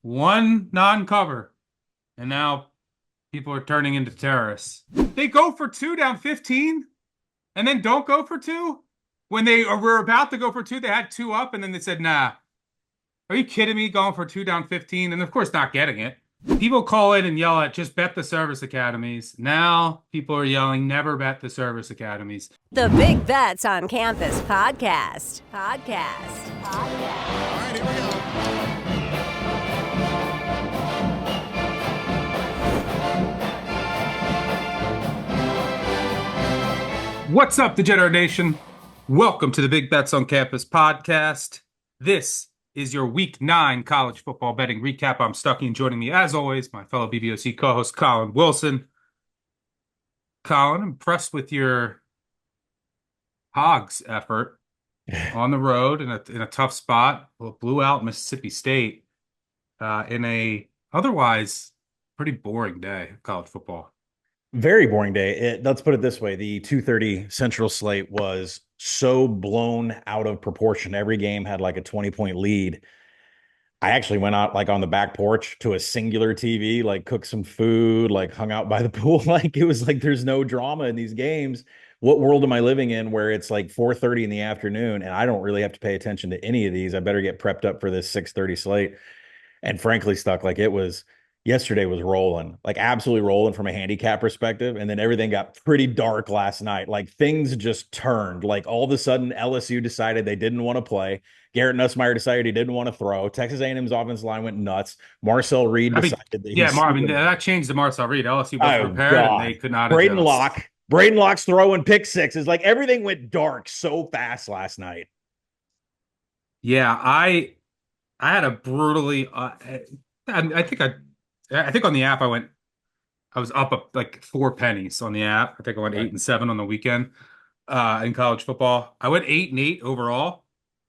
one non-cover, and now people are turning into terrorists. They go for two down 15 and then don't go for two. When they were about to go for two, they had two up, and then they said, nah. Are you kidding me? Going for two down 15, and of course not getting it. People call in and yell at just bet the service academies. Now people are yelling never bet the service academies. The Big Bets on Campus podcast. All right, here we go. What's up, Degenerate Nation? Welcome to the Big Bets on Campus podcast. This is your Week 9 college football betting recap. I'm Stuckey, and joining me, as always, my fellow BBOC co-host, Colin Wilson. Colin, impressed with your Hogs effort on the road in a tough spot. Blew out Mississippi State in a otherwise pretty boring day of college football. Very boring day. Let's put it this way. The 2:30 Central slate was so blown out of proportion. Every game had like a 20-point lead. I actually went out like on the back porch to a singular TV, like cooked some food, like hung out by the pool. Like it was like there's no drama in these games. What world am I living in where it's like 4:30 in the afternoon and I don't really have to pay attention to any of these? I better get prepped up for this 6:30 slate. And frankly, yesterday was rolling, like absolutely rolling from a handicap perspective. And then everything got pretty dark last night. Like things just turned. Like all of a sudden LSU decided they didn't want to play. Garrett Nussmeier decided he didn't want to throw. Texas A&M's offensive line went nuts. Marcel Reed decided that changed to Marcel Reed. LSU was prepared and they could not adjust. Braden Locke's throwing pick sixes. Like everything went dark so fast last night. Yeah, I had a brutally I think on the app I was up like 4 pennies on the app. I think I went 8 and 7 on the weekend in college football. I went 8 and 8 overall.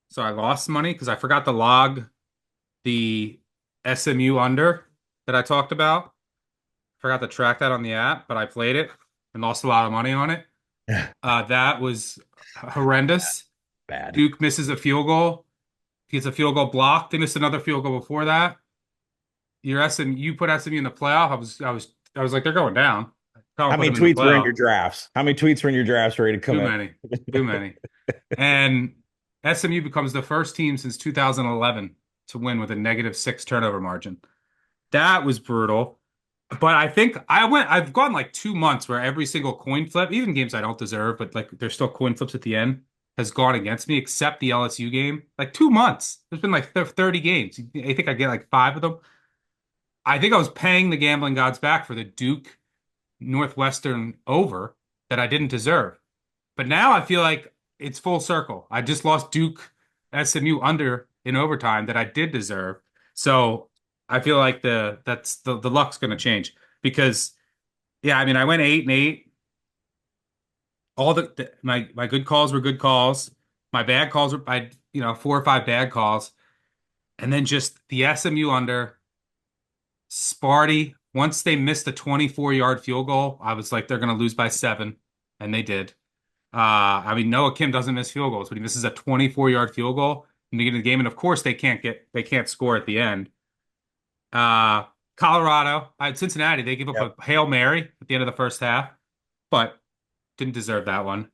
So I lost money because I forgot to log the SMU under that I talked about. Forgot to track that on the app, but I played it and lost a lot of money on it. That was horrendous. Bad. Duke misses a field goal. He gets a field goal blocked. They missed another field goal before that. You put SMU in the playoff. I was like, they're going down. How many tweets were in your drafts? How many tweets were in your drafts ready to come in? Too many. And SMU becomes the first team since 2011 to win with a -6 turnover margin. That was brutal. But I think I've gone like 2 months where every single coin flip, even games I don't deserve, but like there's still coin flips at the end, has gone against me, except the LSU game. Like 2 months. There's been like 30 games. I think I get like 5 of them. I think I was paying the gambling gods back for the Duke Northwestern over that I didn't deserve. But now I feel like it's full circle. I just lost Duke SMU under in overtime that I did deserve. So I feel like the luck's going to change because, yeah, I mean, I went 8 and 8. All my good calls were good calls. My bad calls were 4 or 5 bad calls, and then just the SMU under. Sparty, once they missed a 24-yard field goal, I was like, they're going to lose by 7, and they did. I mean, Noah Kim doesn't miss field goals, but he misses a 24-yard field goal in the beginning of the game, and of course they can't score at the end. Colorado, Cincinnati, they give up a Hail Mary at the end of the first half, but didn't deserve that one.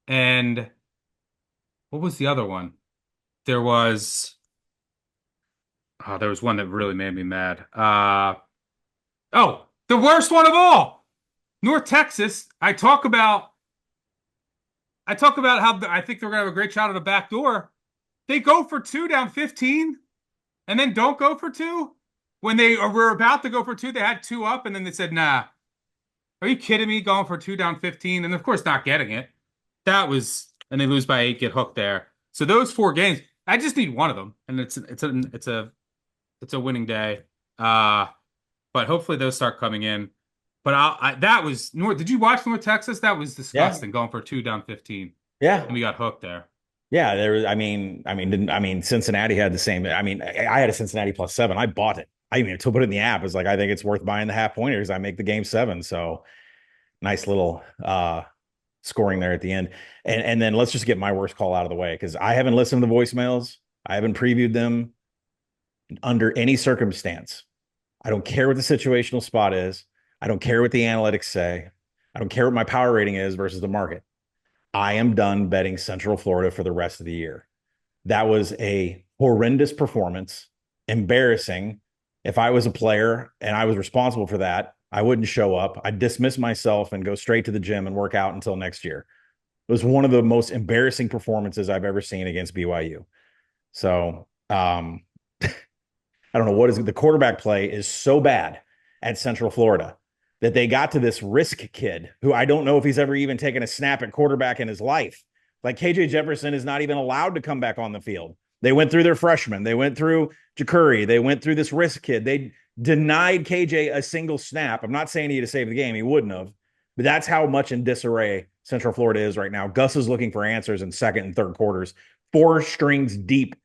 And what was the other one? There was one that really made me mad. The worst one of all. North Texas. I talk about how I think they're going to have a great shot at a back door. They go for 2 down 15 and then don't go for 2. When they were about to go for 2, they had 2 up, and then they said, nah. Are you kidding me? Going for 2 down 15 and of course not getting it. And they lose by 8, get hooked there. So those 4 games, I just need one of them, and it's a winning day. But hopefully those start coming in. But that was North. Did you watch North Texas? That was disgusting. Going for 2 down 15. Yeah, and we got hooked there. Yeah, there was. I mean, Cincinnati had the same. I mean, I had a Cincinnati +7. I bought it. I mean, to put it in the app is like I think it's worth buying the half pointers. I make the game 7. So nice little scoring there at the end. And then let's just get my worst call out of the way because I haven't listened to the voicemails. I haven't previewed them. under any circumstance. I don't care what the situational spot is. I don't care what the analytics say. I don't care what my power rating is versus the market. I am done betting Central Florida for the rest of the year. That was a horrendous performance, embarrassing. If I was a player and I was responsible for that, I wouldn't show up. I'd dismiss myself and go straight to the gym and work out until next year. It was one of the most embarrassing performances I've ever seen against BYU. So, I don't know what is the quarterback play is so bad at Central Florida that they got to this risk kid who I don't know if he's ever even taken a snap at quarterback in his life. Like KJ Jefferson is not even allowed to come back on the field. They went through their freshmen. They went through Jakuri. They went through this risk kid. They denied KJ a single snap. I'm not saying he had to save the game. He wouldn't have. But that's how much in disarray Central Florida is right now. Gus is looking for answers in second and third quarters, 4 strings deep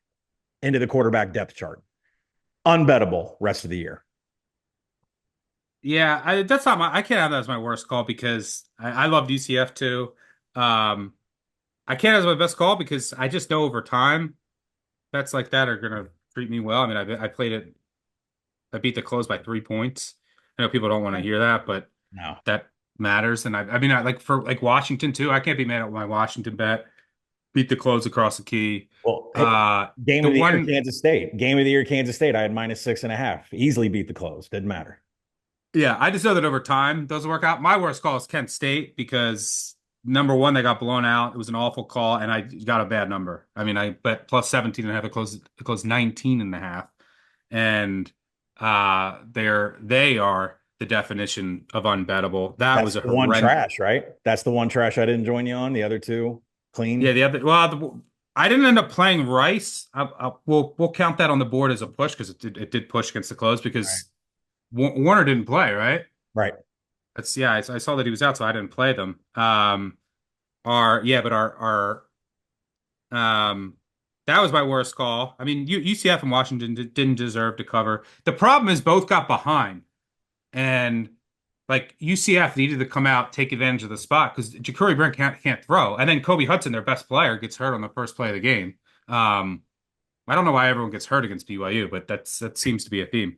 into the quarterback depth chart. Unbettable rest of the year. Yeah, that's not I can't have that as my worst call because I loved UCF too. I can't have as my best call because I just know over time bets like that are gonna treat me well. I mean, I played it. I beat the close by 3 points. I know people don't want to hear that, but No. that matters. And I mean, I like for like Washington too. I can't be mad at my Washington bet. Beat the close across the key. Well, hey, game The of the year, one, Kansas State. Game of the year, Kansas State. I had -6.5. Easily beat the close. Didn't matter. yeah, I just know that over time doesn't work out. My worst call is Kent State because number one, they got blown out. It was an awful call, and I got a bad number. I mean, I bet plus 17 and a half. It closed 19 and a half. And they are the definition of unbettable. That That's was a the one horrendous. trash, right? That's the one trash I didn't join you on. The other two Yeah, clean. the other I didn't end up playing Rice. We'll count that on the board as a push because it did push against the close Right. because Warner didn't play, right? Right. That's yeah. I saw that he was out, so I didn't play them. Our yeah, but um, that was my worst call. I mean, UCF and Washington didn't deserve to cover. The problem is both got behind, and like UCF needed to come out, take advantage of the spot because Jakuri Brent can't throw, and then Kobe Hudson, their best player, gets hurt on the first play of the game. Um, I don't know why everyone gets hurt against BYU, but that seems to be a theme.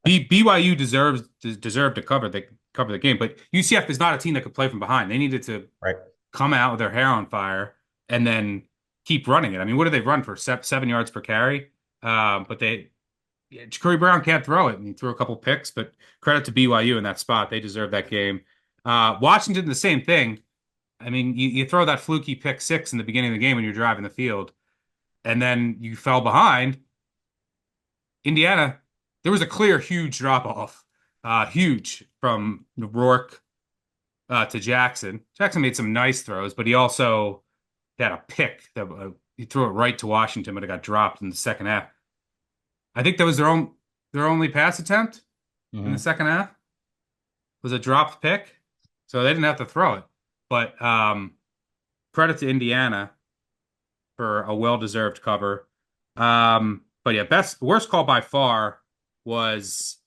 BYU deserved to cover the game, but UCF is not a team that could play from behind. They needed to Right. come out with their hair on fire and then keep running it. I mean, what did they run for 7 yards per carry? But Curry Brown can't throw it, and he threw a couple picks. But credit to BYU in that spot; they deserve that game. Washington, the same thing. I mean, you throw that fluky pick six in the beginning of the game when you're driving the field, and then you fell behind. Indiana, there was a clear, huge drop off, huge from Rourke to Jackson. Jackson made some nice throws, but he also had a pick that he threw it right to Washington, but it got dropped in the second half. I think that was their only pass attempt in the second half was a dropped pick, so they didn't have to throw it. But credit to Indiana for a well-deserved cover. But yeah, worst call by far was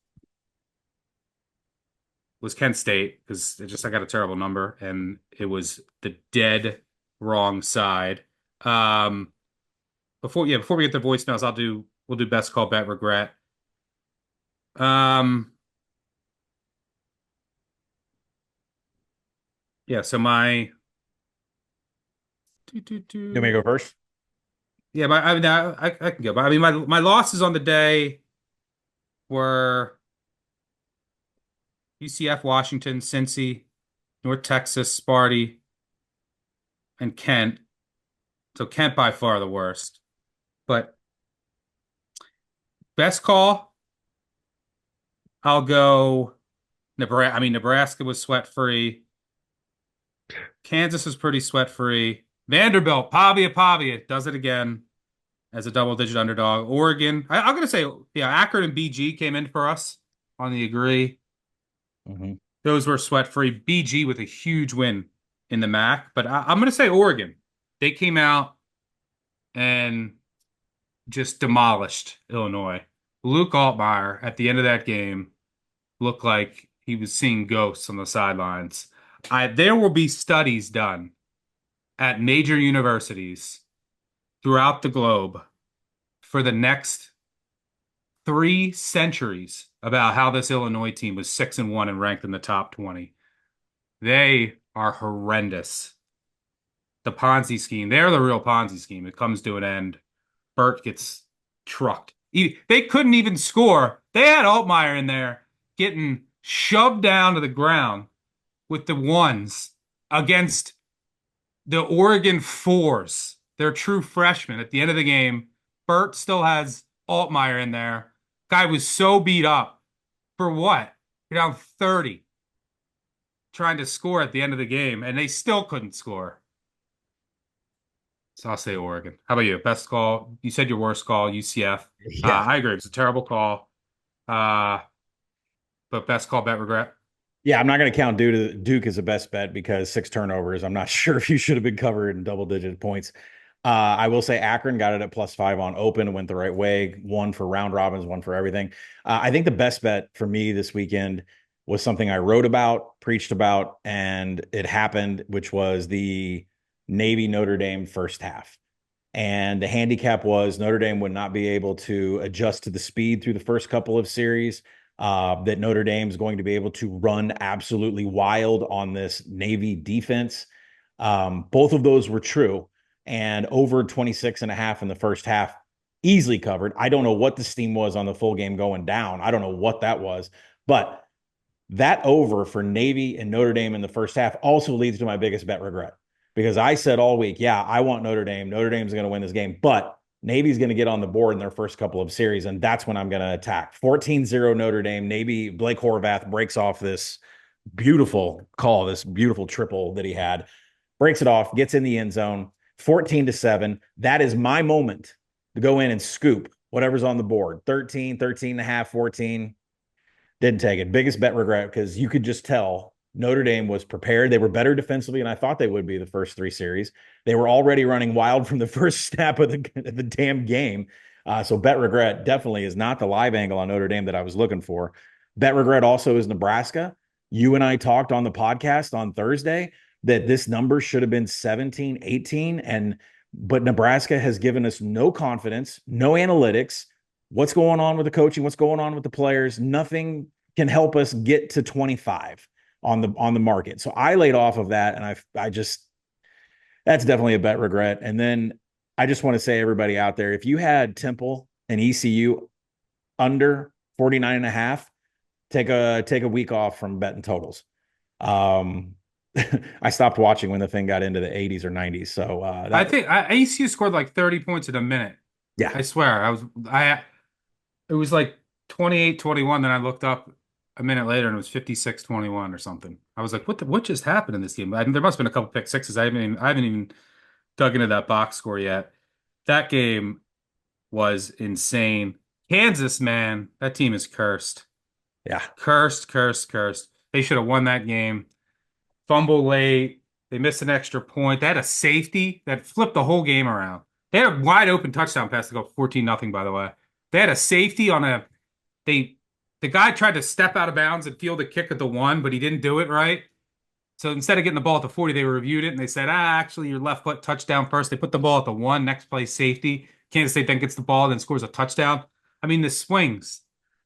Kent State because I got a terrible number and it was the dead wrong side. Before we get to voicemails, we'll do best call bet regret. Yeah, so my You want me to go first? yeah, I can go. But I mean, my losses on the day were UCF, Washington, Cincy, North Texas, Sparty, and Kent. So Kent by far the worst. But best call, I'll go Nebraska. I mean, Nebraska was sweat free. Kansas was pretty sweat free. Vanderbilt, Pavia does it again as a double-digit underdog. Oregon, I'm going to say, yeah, Akron and BG came in for us on the agree. Those were sweat-free. BG with a huge win in the MAC, but I'm going to say Oregon. They came out and just demolished Illinois. Luke Altmaier at the end of that game looked like he was seeing ghosts on the sidelines. There will be studies done at major universities throughout the globe for the next 3 centuries about how this Illinois team was 6-1 and ranked in the top 20. They are horrendous. The Ponzi scheme, they're the real Ponzi scheme. It comes to an end. Burt gets trucked. They couldn't even score. They had Altmaier in there getting shoved down to the ground with the ones against the Oregon fours. They're true freshmen. At the end of the game, Burt still has Altmaier in there. Guy was so beat up. For what? You're down 30 trying to score at the end of the game, and they still couldn't score. So I'll say Oregon. How about you? Best call? You said your worst call, UCF. Yeah. I agree. It's a terrible call. But best call, bet regret. Yeah, I'm not going to count Duke as a best bet because 6 turnovers. I'm not sure if you should have been covered in double-digit points. I will say Akron got it at +5 on open, went the right way. One for round robins, one for everything. I think the best bet for me this weekend was something I wrote about, preached about, and it happened, which was the Navy Notre Dame first half. And the handicap was Notre Dame would not be able to adjust to the speed through the first couple of series. That Notre Dame is going to be able to run absolutely wild on this Navy defense. Both of those were true. And over 26.5 in the first half, easily covered. I don't know what the steam was on the full game going down. I don't know what that was. But that over for Navy and Notre Dame in the first half also leads to my biggest bet regret. Because I said all week, yeah, I want Notre Dame. Notre Dame's going to win this game. But Navy's going to get on the board in their first couple of series, and that's when I'm going to attack. 14-0 Notre Dame. Navy, Blake Horvath breaks off this beautiful call, this beautiful triple that he had. Breaks it off, gets in the end zone. 14-7. That is my moment to go in and scoop whatever's on the board. 13, 13.5, 14. Didn't take it. Biggest bet regret because you could just tell Notre Dame was prepared. They were better defensively than I thought they would be the first 3 series. They were already running wild from the first snap of the damn game. So bet regret definitely is not the live angle on Notre Dame that I was looking for. Bet regret also is Nebraska. You and I talked on the podcast on Thursday that this number should have been 17, 18. But Nebraska has given us no confidence, no analytics. What's going on with the coaching? What's going on with the players? Nothing can help us get to 25 on the market. So I laid off of that, and I just that's definitely a bet regret. And then I just want to say, everybody out there, if you had Temple and ECU under 49.5, take a week off from betting totals. I stopped watching when the thing got into the 80s or 90s. So I think ECU scored like 30 points in a minute. Yeah, I swear. It was like 28-21. Then I looked up a minute later and it was 56-21 or something. I was like, what just happened in this game? There must have been a couple pick sixes. I haven't even dug into that box score yet. That game was insane. Kansas, man, that team is cursed. Yeah. Cursed, cursed, cursed. They should have won that game. Fumble late. They missed an extra point. They had a safety that flipped the whole game around. They had a wide open touchdown pass to go 14-0, by the way. They had a safety on the guy tried to step out of bounds and field a kick at the 1, but he didn't do it right. So instead of getting the ball at the 40, they reviewed it and they said, actually, your left foot touchdown first. They put the ball at the 1, next play safety. Kansas State then gets the ball, then scores a touchdown. I mean, this swings.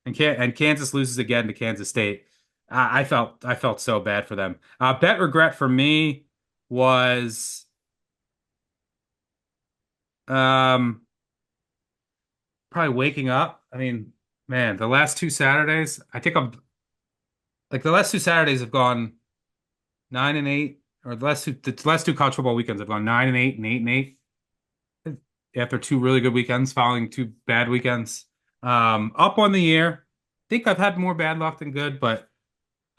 And Kansas loses again to Kansas State. I felt so bad for them. Bet regret for me was probably waking up. I mean, man, the last 2 Saturdays, the last 2 Saturdays have gone 9-8, or the last two college football weekends have gone 9-8 and 8-8 after 2 really good weekends following 2 bad weekends. Up on the year. I think I've had more bad luck than good, but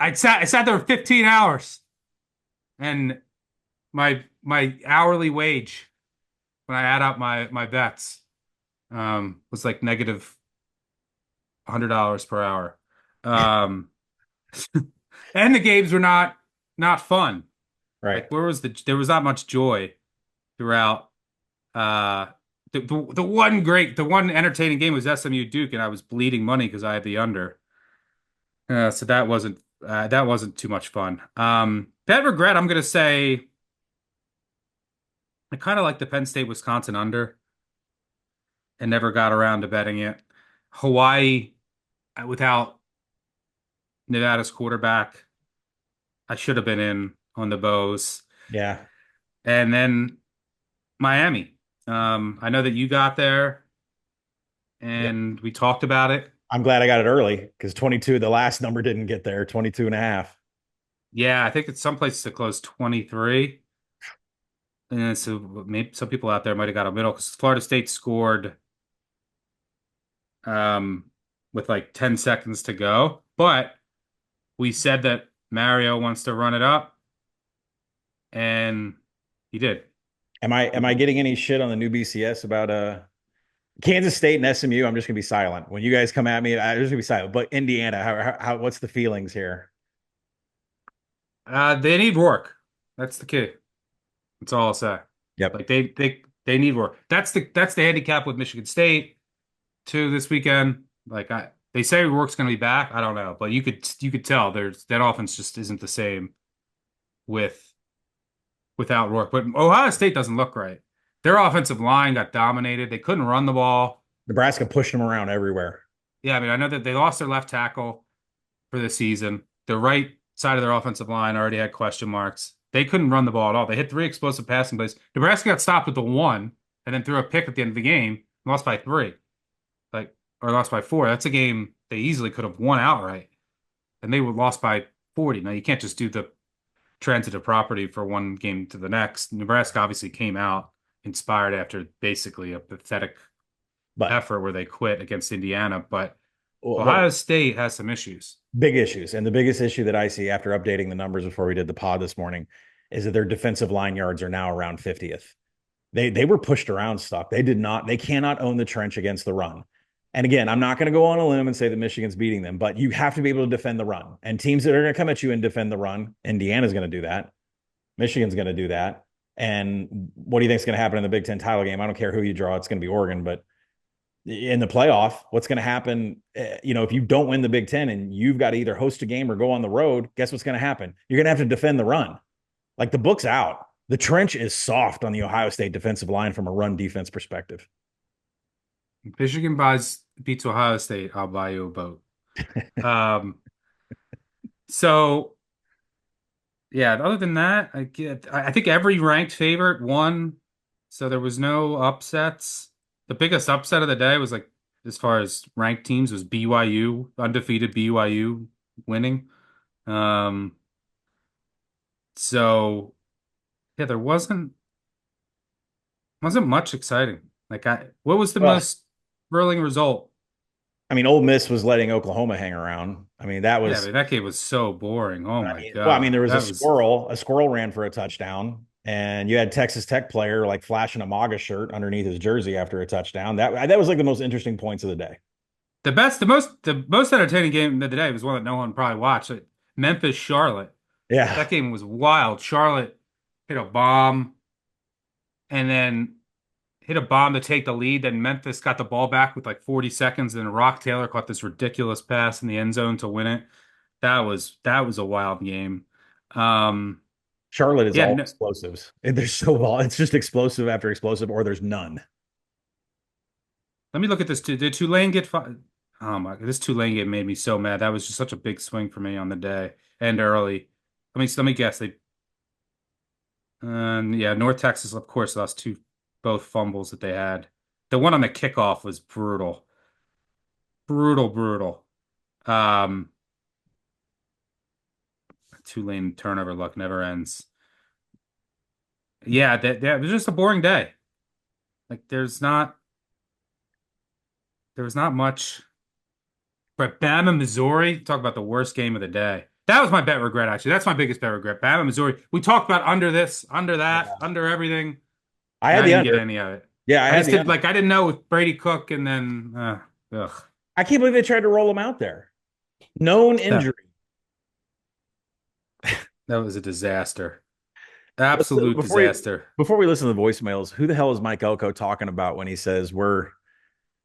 I sat there 15 hours, and my hourly wage when I add up my bets was like negative $100 per hour. And the games were not fun. Right. Like there was not much joy throughout. The one entertaining game was SMU Duke, and I was bleeding money because I had the under. So that wasn't too much fun. Bet regret, I'm gonna say I kind of like the Penn State Wisconsin under and never got around to betting it. Hawaii without Nevada's quarterback. I should have been in on the Bows. Yeah. And then Miami. I know that you got there Yeah. and we talked about it. I'm glad I got it early because 22, the last number didn't get there, 22 and a half. Yeah, I think it's some places that closed 23. And so maybe some people out there might have got a middle because Florida State scored um, with like 10 seconds to go. But we said that Mario wants to run it up, and he did. Am I getting any shit on the new BCS about Kansas State and SMU? I'm just gonna be silent. When you guys come at me, I'm just gonna be silent. But Indiana, what's the feelings here? They need Rourke. That's the kid. That's all I'll say. Yep. Like they need Rourke. That's the handicap with Michigan State too this weekend. They say Rourke's going to be back. I don't know, but you could tell there's that offense just isn't the same with without Rourke. But Ohio State doesn't look right. Their offensive line got dominated. They couldn't run the ball. Nebraska pushed them around everywhere. Yeah, I mean, I know that they lost their left tackle for the season. The right side of their offensive line already had question marks. They couldn't run the ball at all. They hit 3 explosive passing plays. Nebraska got stopped with the one and then threw a pick at the end of the game, lost by 3, or lost by 4. That's a game they easily could have won outright, and they were lost by 40. Now you can't just do the transitive property for one game to the next. Nebraska obviously came out inspired after basically a pathetic But effort where they quit against Indiana, but well, Ohio State has some issues. big issues. And the biggest issue that I see after updating the numbers before we did the pod this morning is that their defensive line yards are now around 50th. They were pushed around stuff. They cannot own the trench against the run. And again, I'm not going to go on a limb and say that Michigan's beating them, but you have to be able to defend the run. And teams that are going to come at you and defend the run, Indiana's going to do that. Michigan's going to do that. And what do you think is going to happen in the Big Ten title game? I don't care who you draw. It's going to be Oregon, but in the playoff, what's going to happen? If you don't win the Big Ten and you've got to either host a game or go on the road, guess what's going to happen? You're going to have to defend the run. Like the book's out. The trench is soft on the Ohio State defensive line from a run defense perspective. If Michigan beats Ohio State, I'll buy you a boat. Um, so yeah, other than that, I think every ranked favorite won, so there was no upsets. The biggest upset of the day was as far as ranked teams was BYU, undefeated BYU winning. Um, so yeah, there wasn't much exciting. What was the Well, most thrilling result? I mean, Ole Miss was letting Oklahoma hang around. I mean, that Yeah, I was. mean, that game was so boring. Oh my I mean, God. there was a That was squirrel. A squirrel ran for a touchdown, and you had Texas Tech player like flashing a MAGA shirt underneath his jersey after a touchdown. That was like the most interesting points of the day. the most entertaining game of the day was one that no one probably watched. Memphis Charlotte. Yeah, That game was wild. Charlotte hit a bomb and then hit a bomb to take the lead. Then Memphis got the ball back with like 40 seconds. And Rock Taylor caught this ridiculous pass in the end zone to win it. That was a wild game. Um, Charlotte is yeah, all no, explosives. They're so it's just explosive after explosive, or there's none. let me look at this. Did Tulane get five? Oh my, this Tulane game made me so mad. That was just such a big swing for me on the day and early. Let me guess. Yeah, North Texas, of course, lost both fumbles that they had. The one on the kickoff was brutal, brutal, brutal. Um, Tulane turnover luck never ends. Yeah, that it was just a boring day. Like there was not much. But Bama, Missouri, talk about the worst game of the day. That was my bet regret, actually. That's my biggest bet regret. Bama, Missouri. We talked about under this, under that, Yeah. under everything, I and had I the didn't get under. any of it. Yeah, I I had just the did under. I didn't know with Brady Cook and then ugh. I can't believe they tried to roll him out there. Known That injury. that was a disaster. Listen, Absolute disaster. before we listen to the voicemails, who the hell is Mike Elko talking about when he says we're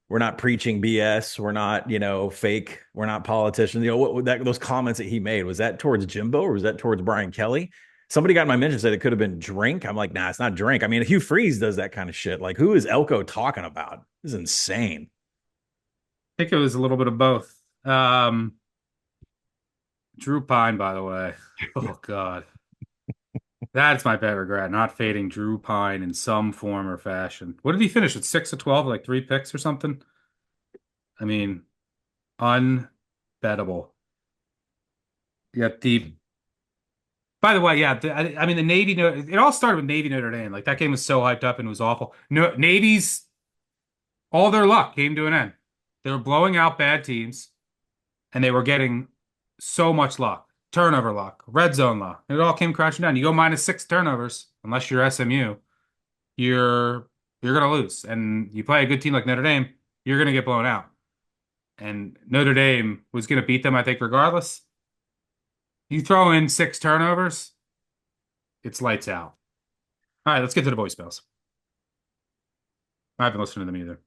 not preaching BS, we're not fake, we're not politicians? Those comments that he made, was that towards Jimbo or was that towards Brian Kelly? Somebody got in my mention, said it could have been drink. I'm like, nah, it's not drink. I mean, Hugh Freeze does that kind of shit. Like, who is Elko talking about? This is insane. think it was a little bit of both. Drew Pine, by the way. Oh God. That's my bad regret, not fading Drew Pine in some form or fashion. What did he finish at 6 of 12, like 3 picks or something? I mean, unbettable. Yeah, deep. By the way, yeah, I mean the Navy. It all started with Navy Notre Dame. Like that game was so hyped up and it was awful. No, Navy's all their luck came to an end. They were blowing out bad teams, and they were getting so much luck, turnover luck, red zone luck. It all came crashing down. You go -6 turnovers, unless you're SMU, you're gonna lose. And you play a good team like Notre Dame, you're gonna get blown out. And Notre Dame was gonna beat them, I think, regardless. You throw in 6 turnovers, it's lights out. All right, let's get to the voicemails. I haven't listened to them either.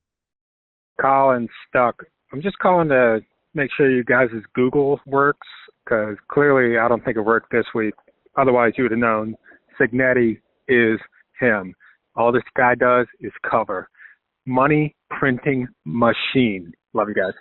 Colin Stuck. I'm just calling to make sure you guys' Google works, because clearly I don't think it worked this week. Otherwise, you would have known Signetti is him. All this guy does is cover. Money printing machine. Love you guys.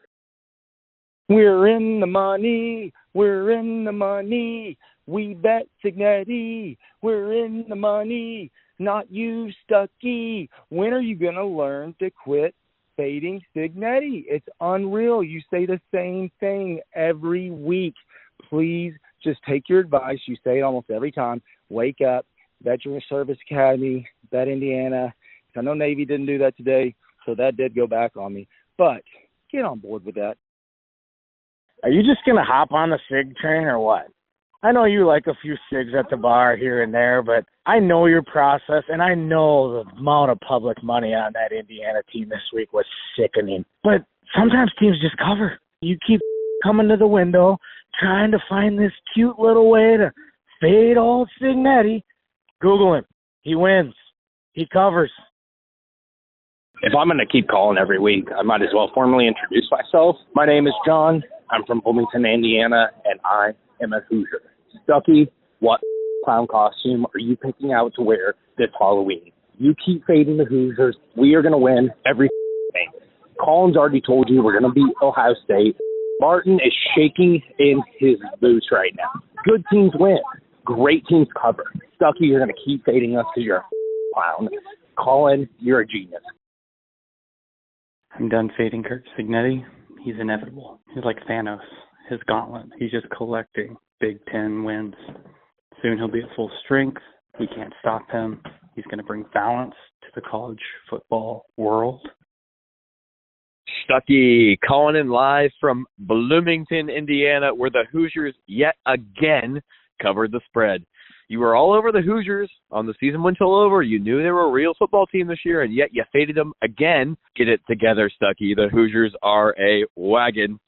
We're in the money. We're in the money. We bet Signetti. We're in the money. Not you, Stucky. When are you going to learn to quit fading Signetti? It's unreal. You say the same thing every week. Please just take your advice. You say it almost every time. Wake up. Veteran Service Academy. Bet Indiana. I know Navy didn't do that today, so that did go back on me. But get on board with that. Are you just going to hop on the SIG train or what? I know you like a few SIGs at the bar here and there, but I know your process, and I know the amount of public money on that Indiana team this week was sickening. But sometimes teams just cover. You keep coming to the window, trying to find this cute little way to fade old Signetti. Google him. He wins. He covers. If I'm going to keep calling every week, I might as well formally introduce myself. My name is John. I'm from Bloomington, Indiana, and I am a Hoosier. Stucky, what clown costume are you picking out to wear this Halloween? You keep fading the Hoosiers. We are going to win every game. Colin's already told you we're going to beat Ohio State. Martin is shaking in his boots right now. Good teams win. Great teams cover. Stucky, you're going to keep fading us because you're a clown. Colin, you're a genius. I'm done fading Kirk Signetti. He's inevitable. He's like Thanos, his gauntlet. He's just collecting Big Ten wins. Soon he'll be at full strength. We can't stop him. He's going to bring balance to the college football world. Stucky calling in live from Bloomington, Indiana, where the Hoosiers yet again covered the spread. You were all over the Hoosiers on the season until over. You knew they were a real football team this year, and yet you faded them again. Get it together, Stucky. The Hoosiers are a wagon.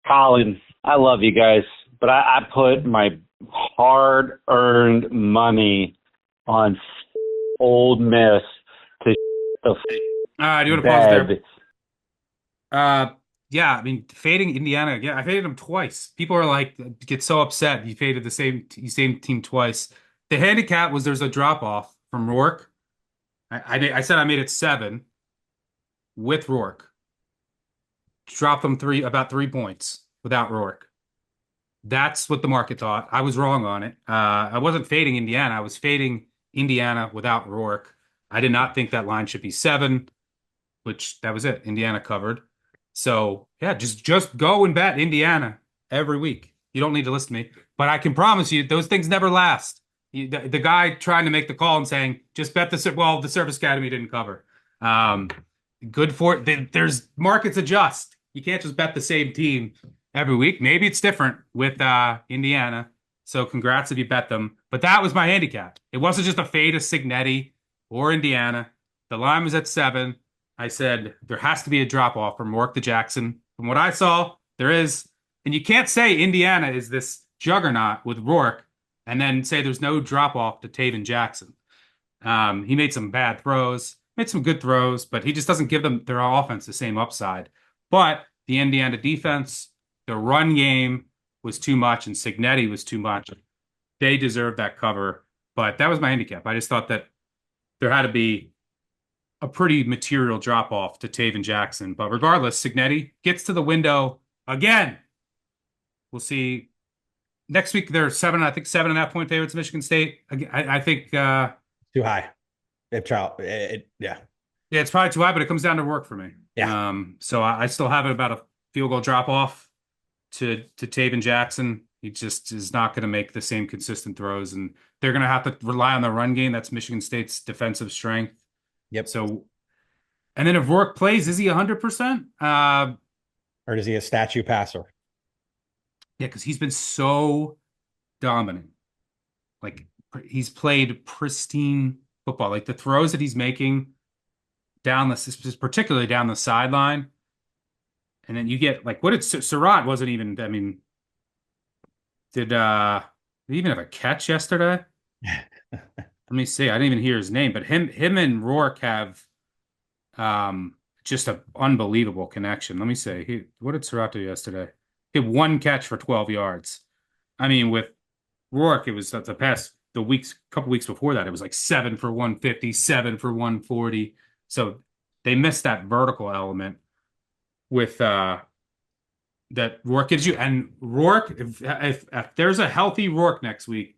Colin, I love you guys, but I put my hard-earned money on Old Miss to the do you want to pause there? Yeah, I mean, fading Indiana. Yeah, I faded them twice. People are like, get so upset. You faded the same team twice. The handicap was there's a drop off from Rourke. I said I made it 7 with Rourke. Dropped them about 3 points without Rourke. That's what the market thought. I was wrong on it. I wasn't fading Indiana. I was fading Indiana without Rourke. I did not think that line should be 7, which that was it. Indiana covered. So, yeah, just go and bet Indiana every week. You don't need to listen to me. But I can promise you, those things never last. The guy trying to make the call and saying, just bet the Service Academy didn't cover. Good for it. There's markets adjust. You can't just bet the same team every week. Maybe it's different with Indiana. So congrats if you bet them. But that was my handicap. It wasn't just a fade of Signetti or Indiana. The line was at 7. I said there has to be a drop-off from Rourke to Jackson. From what I saw, there is. And you can't say Indiana is this juggernaut with Rourke and then say there's no drop-off to Taven Jackson. He made some bad throws, made some good throws, but he just doesn't give them their offense the same upside. But the Indiana defense, the run game was too much, and Signetti was too much. They deserved that cover, but that was my handicap. I just thought that there had to be a pretty material drop off to Taven Jackson. But regardless, Signetti gets to the window again. We'll see. Next week they're 7.5 point favorites, Michigan State. I think too high. Yeah, it's probably too high, but it comes down to work for me. Yeah. So I still have it about a field goal drop off to Taven Jackson. He just is not going to make the same consistent throws, and they're going to have to rely on the run game. That's Michigan State's defensive strength. Yep. So, and then if Rourke plays, is he 100%? Or is he a statue passer? Yeah, because he's been so dominant. Like, he's played pristine football. Like, the throws that he's making particularly down the sideline. And then you get, like, what did Surratt wasn't even, I mean, did he even have a catch yesterday? Let me see. I didn't even hear his name, but him and Rourke have just an unbelievable connection. Let me see. What did Surratt do yesterday? He had one catch for 12 yards. I mean, with Rourke, it was couple weeks before that, it was like 7 for 150, 7 for 140. So they missed that vertical element with that Rourke gives you. And Rourke, if there's a healthy Rourke next week,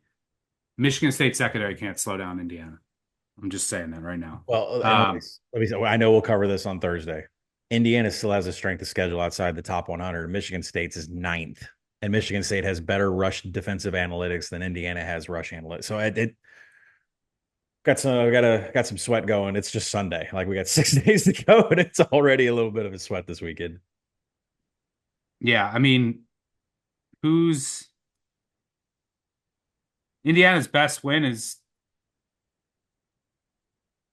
Michigan State secondary can't slow down Indiana. I'm just saying that right now. Well, let me say, I know we'll cover this on Thursday. Indiana still has a strength of schedule outside the top 100. Michigan State's is 9th, and Michigan State has better rush defensive analytics than Indiana has rush analytics. So it got some sweat going. It's just Sunday. Like, we got 6 days to go, and it's already a little bit of a sweat this weekend. Yeah, I mean, who's Indiana's best win is,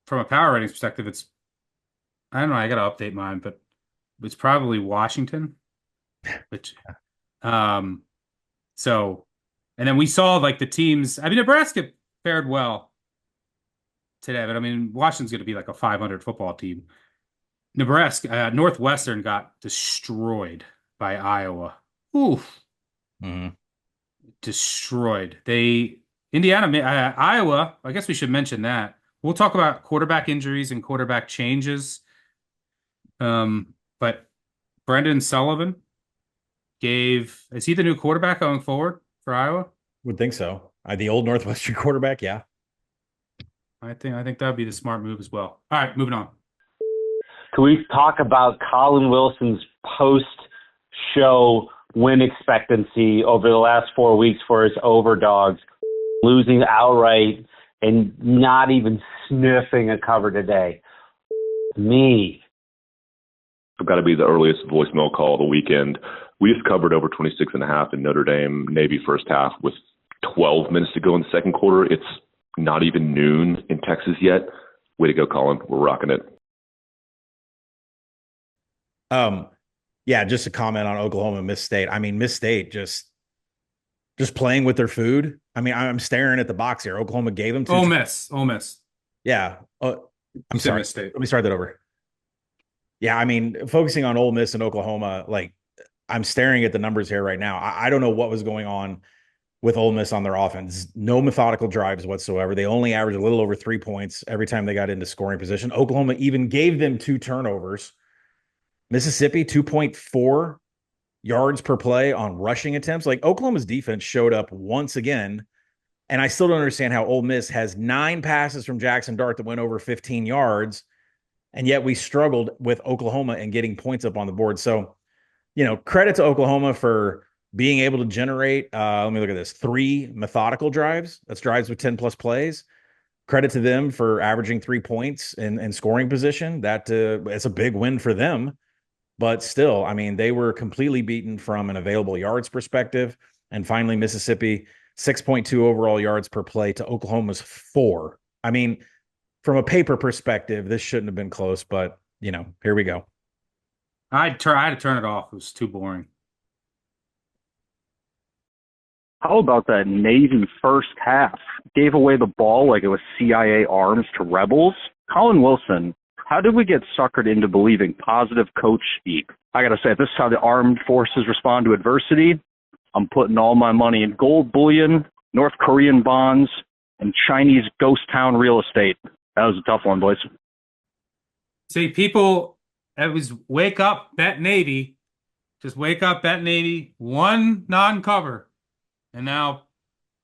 from a power ratings perspective, I don't know, I got to update mine, but it's probably Washington, which, so, and then we saw, like, the teams, I mean, Nebraska fared well today, but I mean, Washington's going to be like a 500 football team. Northwestern got destroyed by Iowa. Oof. Mm-hmm. Destroyed. Iowa, I guess we should mention that. We'll talk about quarterback injuries and quarterback changes. But Brendan Sullivan is he the new quarterback going forward for Iowa? Would think so. The old Northwestern quarterback, yeah. I think that would be the smart move as well. All right, moving on. Can we talk about Colin Wilson's post-show win expectancy over the last 4 weeks for his overdogs, losing outright and not even sniffing a cover today? Me. I've got to be the earliest voicemail call of the weekend. We just covered over 26.5 in Notre Dame Navy first half with 12 minutes to go in the second quarter. It's not even noon in Texas yet. Way to go, Colin. We're rocking it. Yeah, just a comment on Oklahoma, Miss State. I mean, Miss State just playing with their food. I mean, I'm staring at the box here. Oklahoma gave them Ole Miss. Yeah. I'm sorry. Miss State. Let me start that over. Yeah, I mean, focusing on Ole Miss and Oklahoma, like, I'm staring at the numbers here right now. I don't know what was going on with Ole Miss on their offense. No methodical drives whatsoever. They only averaged a little over 3 points every time they got into scoring position. Oklahoma even gave them 2 turnovers. Mississippi, 2.4 yards per play on rushing attempts. Like, Oklahoma's defense showed up once again, and I still don't understand how Ole Miss has 9 passes from Jackson Dart that went over 15 yards, and yet we struggled with Oklahoma and getting points up on the board. So, credit to Oklahoma for being able to generate, let me look at this, 3 methodical drives. That's drives with 10-plus plays. Credit to them for averaging 3 points in scoring position. It's a big win for them. But still, I mean, they were completely beaten from an available yards perspective. And finally, Mississippi, 6.2 overall yards per play to Oklahoma's 4. I mean, from a paper perspective, this shouldn't have been close, but, here we go. I had to turn it off. It was too boring. How about that Navy first half? Gave away the ball like it was CIA arms to rebels. Colin Wilson, how did we get suckered into believing positive coach speak? I got to say, if this is how the armed forces respond to adversity, I'm putting all my money in gold bullion, North Korean bonds, and Chinese ghost town real estate. That was a tough one, boys. See, people, it was wake up, bet Navy. Just wake up, bet Navy, one non-cover. And now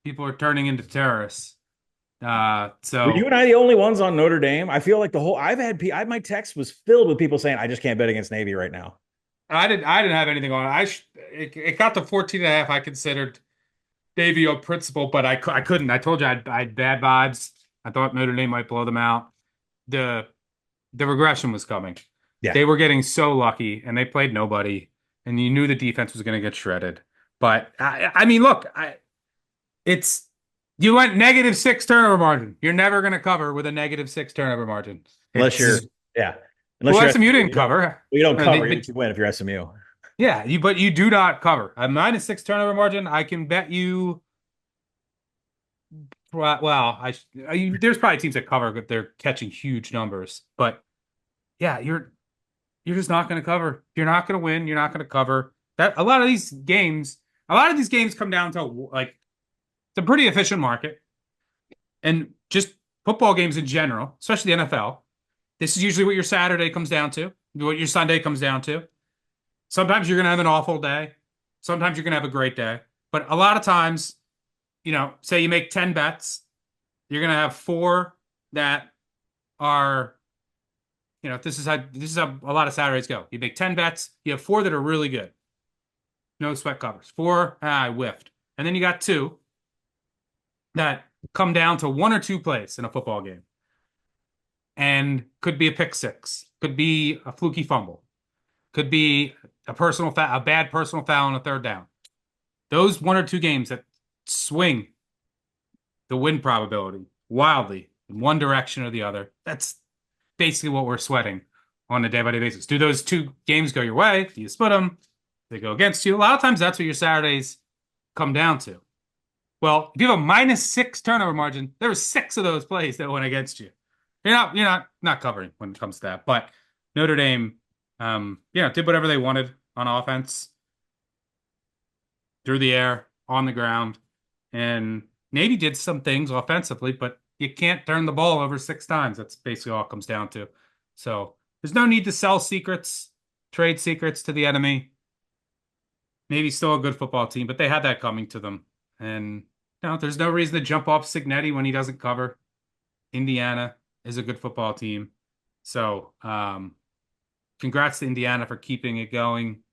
people are turning into terrorists. Were you So and I the only ones on Notre Dame? I feel like my text was filled with people saying, I just can't bet against Navy right now. I didn't have anything on it. It got to 14 and a half. I considered Navy a principal, but I couldn't. I told you I had bad vibes. I thought Notre Dame might blow them out. The the regression was coming. Yeah. They were getting so lucky, and they played nobody, and you knew the defense was going to get shredded. But I mean, look, it's you went -6 turnover margin. You're never going to cover with a -6 turnover margin. Unless you're, yeah. Well, Unless SMU you're, didn't cover. you don't cover, They- you win if you're SMU. yeah, but you do not cover. A -6 turnover margin, I can bet you. Well, there's probably teams that cover, but they're catching huge numbers. But yeah, you're just not going to cover. You're not going to win. You're not going to cover. That a lot of these games come down to like it's a pretty efficient market, and just football games in general, especially the NFL. This is usually what your Saturday comes down to, what your Sunday comes down to. Sometimes you're going to have an awful day. Sometimes you're going to have a great day. But a lot of times, say you make 10 bets, you're going to have 4 that are, this is how a lot of Saturdays go. You make 10 bets, you have 4 that are really good. No sweat covers. 4, I whiffed. And then you got 2 that come down to 1 or 2 plays in a football game. And could be a pick six, could be a fluky fumble, could be a bad personal foul on a 3rd down. Those 1 or 2 games that swing the win probability wildly in one direction or the other. That's basically what we're sweating on a day-by-day basis. Do those 2 games go your way? Do you split them? They go against you. A lot of times that's what your Saturdays come down to. Well, if you have a -6 turnover margin, there were 6 of those plays that went against you. You're not covering when it comes to that. But Notre Dame, did whatever they wanted on offense, through the air, on the ground, and Navy did some things offensively, but you can't turn the ball over 6 times. That's basically all it comes down to. So there's no need to sell secrets, trade secrets to the enemy. Navy's still a good football team, but they had that coming to them. And there's no reason to jump off Signetti when he doesn't cover. Indiana is a good football team. So congrats to Indiana for keeping it going.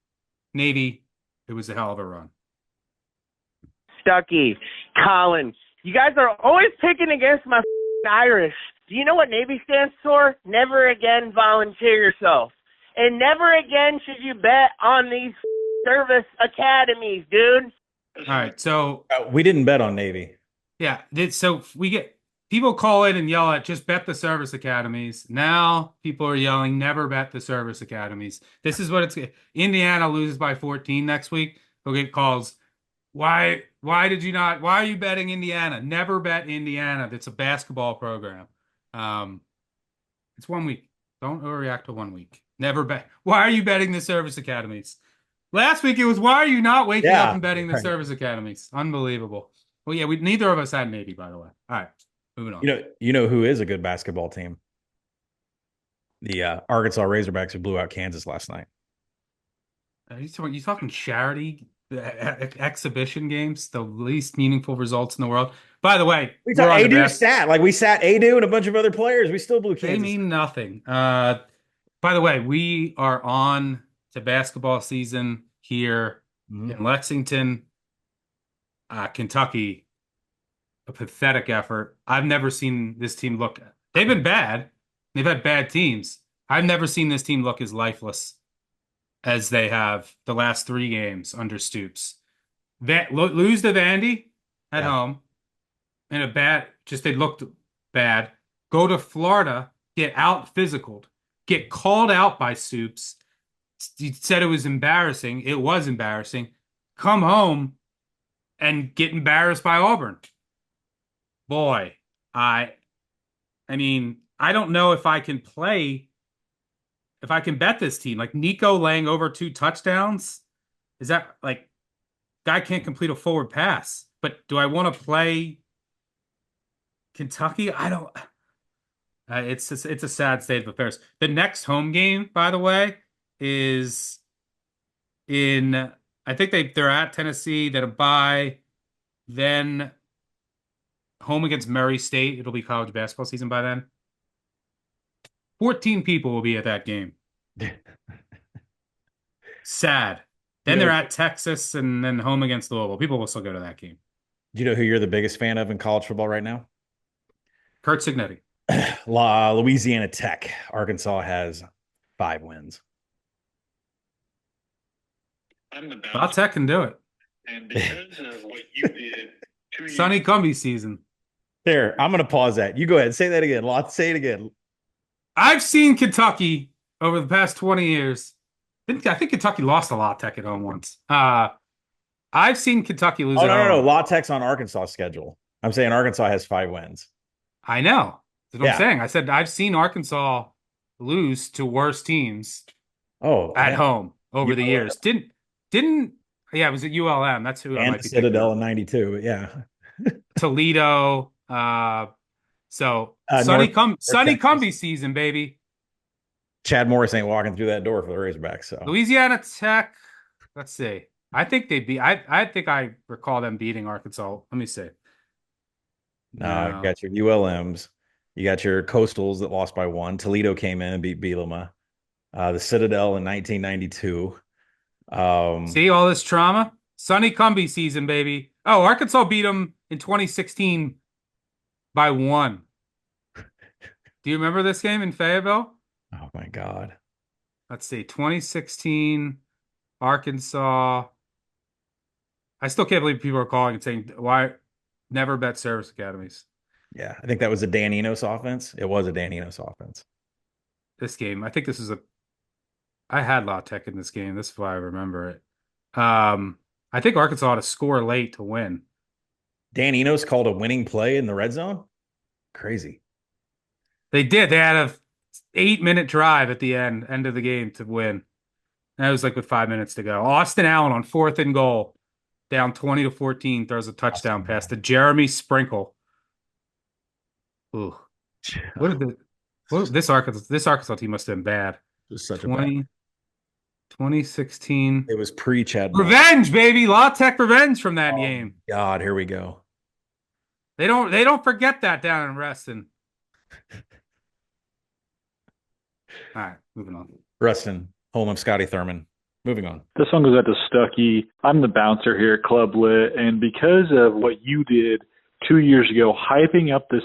Navy, it was a hell of a run. Stuckey, Colin, you guys are always picking against my Irish. Do you know what Navy stands for? Never again volunteer yourself. And never again should you bet on these service academies, dude. All right, so we didn't bet on Navy. Yeah, so we get people call in and yell at just bet the service academies. Now people are yelling never bet the service academies. This is what it's Indiana loses by 14 next week. They'll get calls. Why did you not? Why are you betting Indiana? Never bet Indiana. That's a basketball program. It's 1 week. Don't overreact to 1 week. Never bet. Why are you betting the service academies? Last week it was why are you not waking up and betting the service academies? Unbelievable. Well, yeah, neither of us had Navy, by the way. All right, moving on. You know who is a good basketball team? The Arkansas Razorbacks who blew out Kansas last night. You talking charity exhibition games, the least meaningful results in the world. By the way, we sat Adu and a bunch of other players. We still blew Kansas. They mean nothing. By the way, we are on to basketball season here in Lexington, Kentucky. A pathetic effort. I've never seen this team look. They've been bad. They've had bad teams. I've never seen this team look as lifeless as they have the last 3 games under Stoops. Lose to Vandy at home in a bad. They looked bad. Go to Florida, get out physicaled, get called out by Stoops. He said it was embarrassing. It was embarrassing. Come home and get embarrassed by Auburn. Boy, I mean, I don't know if I can bet this team. Like Nico laying over 2 touchdowns. Is that like guy can't complete a forward pass? But do I want to play Kentucky? It's a sad state of affairs. The next home game, by the way, is in I think they're at Tennessee. Then a bye, then home against Murray State. It'll be college basketball season by then. 14 people will be at that game. Sad. Then they're at Texas and then home against Louisville. People will still go to that game. Do you know who you're the biggest fan of in college football right now? Kurt Signetti. Louisiana Tech. Arkansas has 5 wins. Tech can do it. And because of what you did 2 years Sonny Cumbie season. There, I'm going to pause that. You go ahead. Say that again. Say it again. I've seen Kentucky over the past 20 years. I think Kentucky lost a La Tech at home once. I've seen Kentucky lose. No. La Tech's on Arkansas' schedule. I'm saying Arkansas has 5 wins. I know. That's what I'm saying. I said I've seen Arkansas lose to worse teams. At home over the years. Didn't it was at ULM. That's who I might be Citadel in 92. Yeah. Toledo. Sonny Cumbie season, baby. Chad Morris ain't walking through that door for the Razorbacks. So Louisiana Tech. Let's see. I think they beat. I think I recall them beating Arkansas. Let me see. No, you got your ULMs. You got your Coastals that lost by 1. Toledo came in and beat Bielema. The Citadel in 1992. See all this trauma? Sonny Cumbie season, baby. Oh, Arkansas beat them in 2016 by 1. Do you remember this game in Fayetteville? Oh, my God. Let's see. 2016, Arkansas. I still can't believe people are calling and saying, why never bet service academies? Yeah, I think that was a Dan Enos offense. It was a Dan Enos offense. This game, I think this is I had La Tech in this game. This is why I remember it. I think Arkansas had to score late to win. Dan Enos called a winning play in the red zone? Crazy. They did. They had a 8-minute drive at the end of the game to win. And it was like with 5 minutes to go. Austin Allen on 4th and goal, down 20-14, throws a touchdown pass to Jeremy Sprinkle. Ooh. This Arkansas team must have been bad. It was such 2016. It was pre-Chad. Revenge, baby. La Tech revenge from that game. God, here we go. They don't forget that down in Reston. All right, moving on. Reston, home of Scotty Thurman. Moving on. This one goes out to Stuckey. I'm the bouncer here at Club Lit, and because of what you did 2 years ago, hyping up this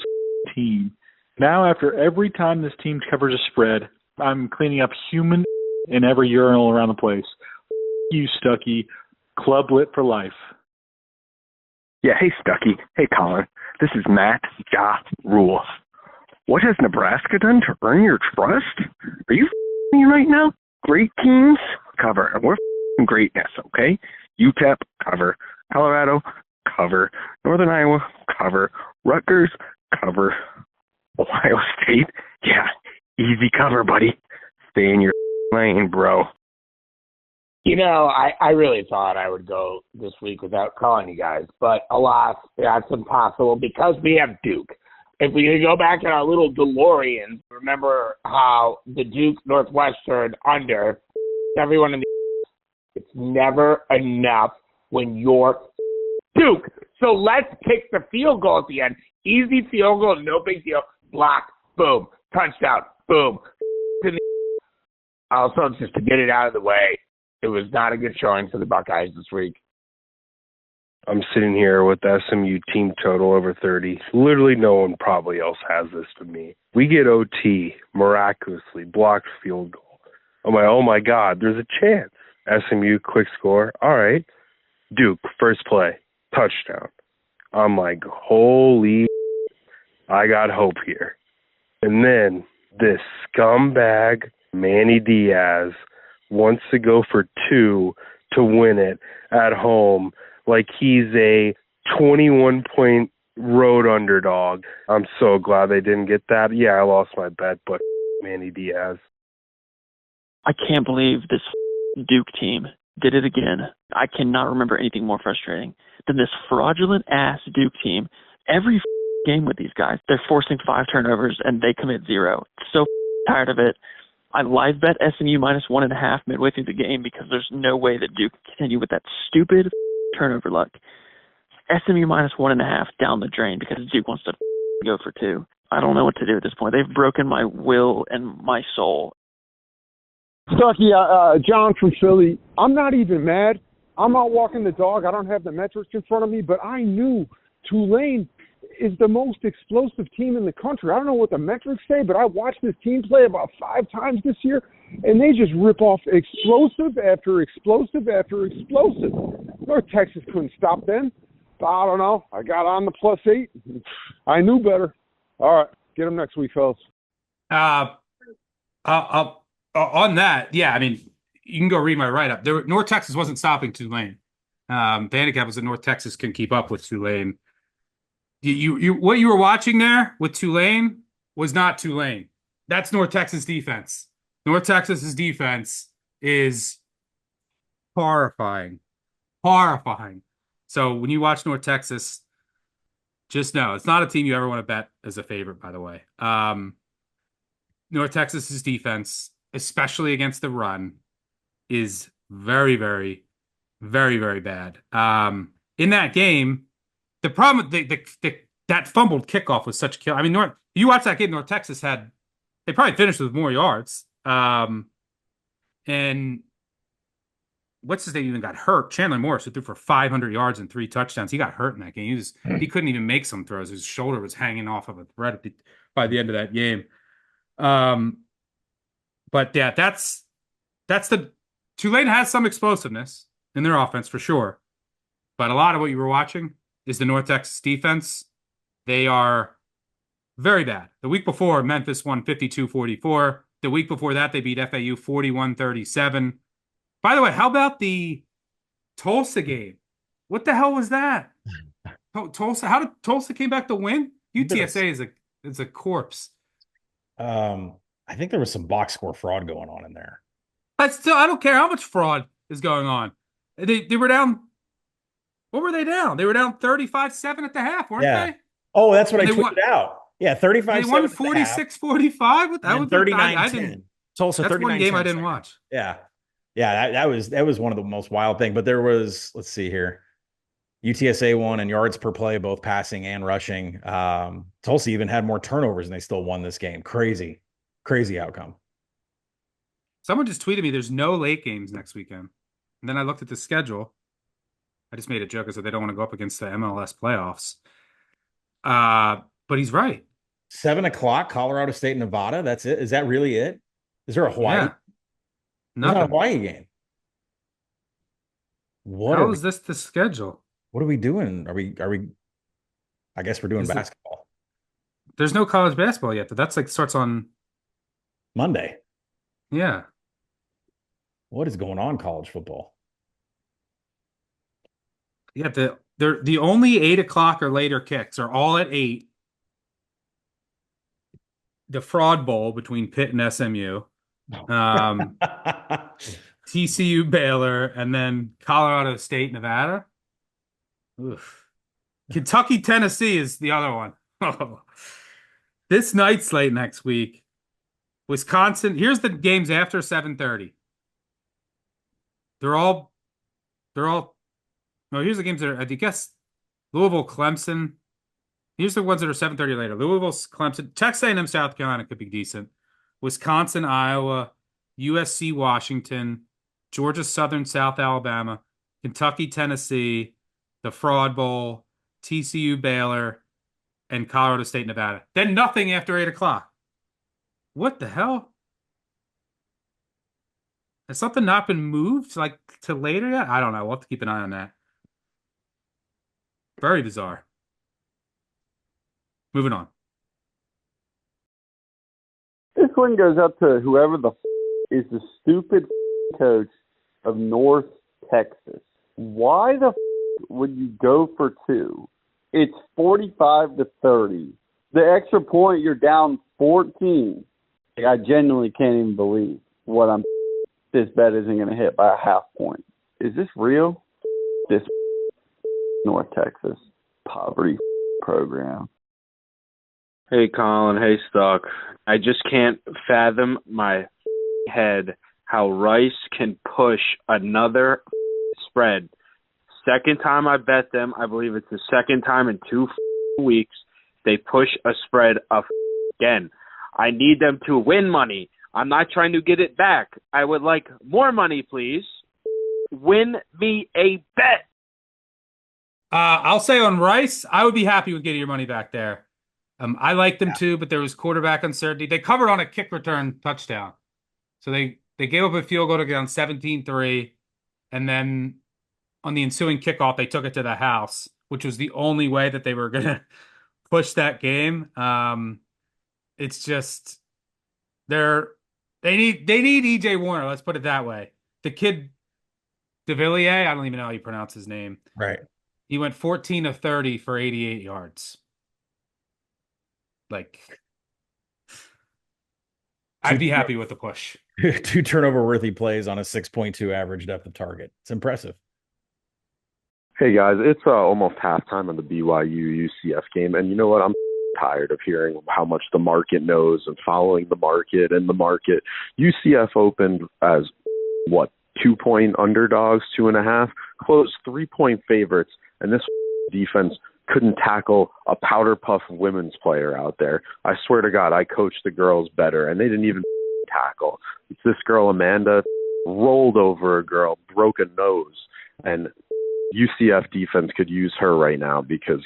team, now after every time this team covers a spread, I'm cleaning up human in every urinal around the place. You, Stuckey. Club Lit for life. Yeah, hey, Stuckey. Hey, Colin. This is Matt Ja Rule. What has Nebraska done to earn your trust? Are you me right now? Great teams cover, and we're greatness, okay? UTEP, cover. Colorado, cover. Northern Iowa, cover. Rutgers, cover. Ohio State, yeah, easy cover, buddy. Stay in your lane, bro. You know, I really thought I would go this week without calling you guys, but alas, that's impossible because we have Duke. If we go back in our little DeLorean, remember how the Duke Northwestern under everyone in the it's never enough when you're Duke. So let's pick the field goal at the end. Easy field goal, no big deal. Block, boom, touchdown, boom. Also, just to get it out of the way, it was not a good showing for the Buckeyes this week. I'm sitting here with SMU team total over 30. Literally no one probably else has this but me. We get OT, miraculously, blocked field goal. I'm like, oh my God, there's a chance. SMU, quick score. All right. Duke, first play, touchdown. I'm like, holy, I got hope here. And then this scumbag, Manny Diaz, wants to go for 2 to win it at home like he's a 21-point road underdog. I'm so glad they didn't get that. Yeah, I lost my bet, but Manny Diaz. I can't believe this Duke team did it again. I cannot remember anything more frustrating than this fraudulent-ass Duke team. Every game with these guys. They're forcing 5 turnovers and they commit 0. So tired of it. I live bet SMU -1.5 midway through the game because there's no way that Duke can continue with that stupid turnover luck. SMU -1.5 down the drain because Duke wants to go for 2. I don't know what to do at this point. They've broken my will and my soul. Stucky, John from Philly. I'm not even mad. I'm out walking the dog. I don't have the metrics in front of me, but I knew Tulane is the most explosive team in the country. I don't know what the metrics say, but I watched this team play about 5 times this year, and they just rip off explosive after explosive after explosive. North Texas couldn't stop them. I don't know. I got on the +8. I knew better. All right. Get them next week, fellas. On that, yeah, I mean, you can go read my write-up. North Texas wasn't stopping Tulane. The handicap was that North Texas can keep up with Tulane. What you were watching there with Tulane was not Tulane. That's North Texas defense. North Texas's defense is horrifying. Horrifying. So when you watch North Texas, just know it's not a team you ever want to bet as a favorite, by the way. North Texas's defense, especially against the run, is very, very, very, very bad. In that game, the problem that fumbled kickoff was such a kill. I mean, you watch that game, North Texas they probably finished with more yards. And what's his name even got hurt? Chandler Morris, who threw for 500 yards and 3 touchdowns. He got hurt in that game. He couldn't even make some throws. His shoulder was hanging off of a thread by the end of that game. But yeah, that's the Tulane has some explosiveness in their offense for sure. But a lot of what you were watching is the North Texas defense. They are very bad. The week before, Memphis won 52-44. The week before that, they beat FAU 41-37. By the way, how about the Tulsa game? What the hell was that? Tulsa, how did Tulsa came back to win? UTSA is a corpse. I think there was some box score fraud going on in there. I don't care how much fraud is going on. They were down. What were they down? They were down 35-7 at the half, weren't they? Oh, that's what I tweeted out. Yeah, 35-7. They won 46-45. That was 39-10. Tulsa 39-10. That's one game I didn't watch. Yeah. Yeah, that was one of the most wild things. But there was, let's see here. UTSA won in yards per play, both passing and rushing. Tulsa even had more turnovers and they still won this game. Crazy outcome. Someone just tweeted me there's no late games next weekend. And then I looked at the schedule. I just made a joke. I said they don't want to go up against the MLS playoffs. But he's right. 7:00, Colorado State, Nevada. That's it. Is that really it? Is there a Hawaii? Yeah. There's not a Hawaii game. How is this the schedule? What are we doing? Are we? I guess we're doing basketball. There's no college basketball yet, but that's starts on Monday. Yeah. What is going on, college football? Yeah, the only 8:00 or later kicks are all at 8. The Fraud Bowl between Pitt and SMU. TCU, Baylor, and then Colorado State, Nevada. Oof. Kentucky, Tennessee is the other one. This night slate next week. Wisconsin. Here's the games after 7:30. They're all. No, here's the games that are. I guess Louisville, Clemson. Here's the ones that are 7:30 later. Louisville, Clemson, Texas A&M, South Carolina could be decent. Wisconsin, Iowa, USC, Washington, Georgia, Southern, South Alabama, Kentucky, Tennessee, the Fraud Bowl, TCU, Baylor, and Colorado State, Nevada. Then nothing after 8:00. What the hell? Has something not been moved to later yet? I don't know. We'll have to keep an eye on that. Very bizarre. Moving on. This one goes up to whoever is the stupid coach of North Texas. Why the would you go for 2? It's 45-30. The extra point, you're down 14. I genuinely can't even believe this bet isn't going to hit by a half point. Is this real? This North Texas poverty program. Hey, Colin. Hey, Stuck. I just can't fathom my head how Rice can push another spread. Second time I bet them. I believe it's the second time in 2 weeks they push a spread again. I need them to win money. I'm not trying to get it back. I would like more money, please. Win me a bet. I'll say on Rice, I would be happy with getting your money back there. I like them too, but there was quarterback uncertainty. They covered on a kick return touchdown. So they gave up a field goal to get on 17-3, and then on the ensuing kickoff, they took it to the house, which was the only way that they were going to push that game. It's just they need EJ Warner, let's put it that way. The kid DeVilliers, I don't even know how you pronounce his name. Right. He went 14 of 30 for 88 yards. Like, I'd be happy with the push. 2 turnover-worthy plays on a 6.2 average depth of target. It's impressive. Hey guys, it's almost halftime of the BYU UCF game, and you know what? I'm tired of hearing how much the market knows and following the market and the market. UCF opened as what, 2-point underdogs, 2.5, closed 3-point favorites, and this defense couldn't tackle a powder puff women's player out there. I swear to God, I coached the girls better, and they didn't even tackle. It's this girl Amanda rolled over a girl, broke a nose, and UCF defense could use her right now because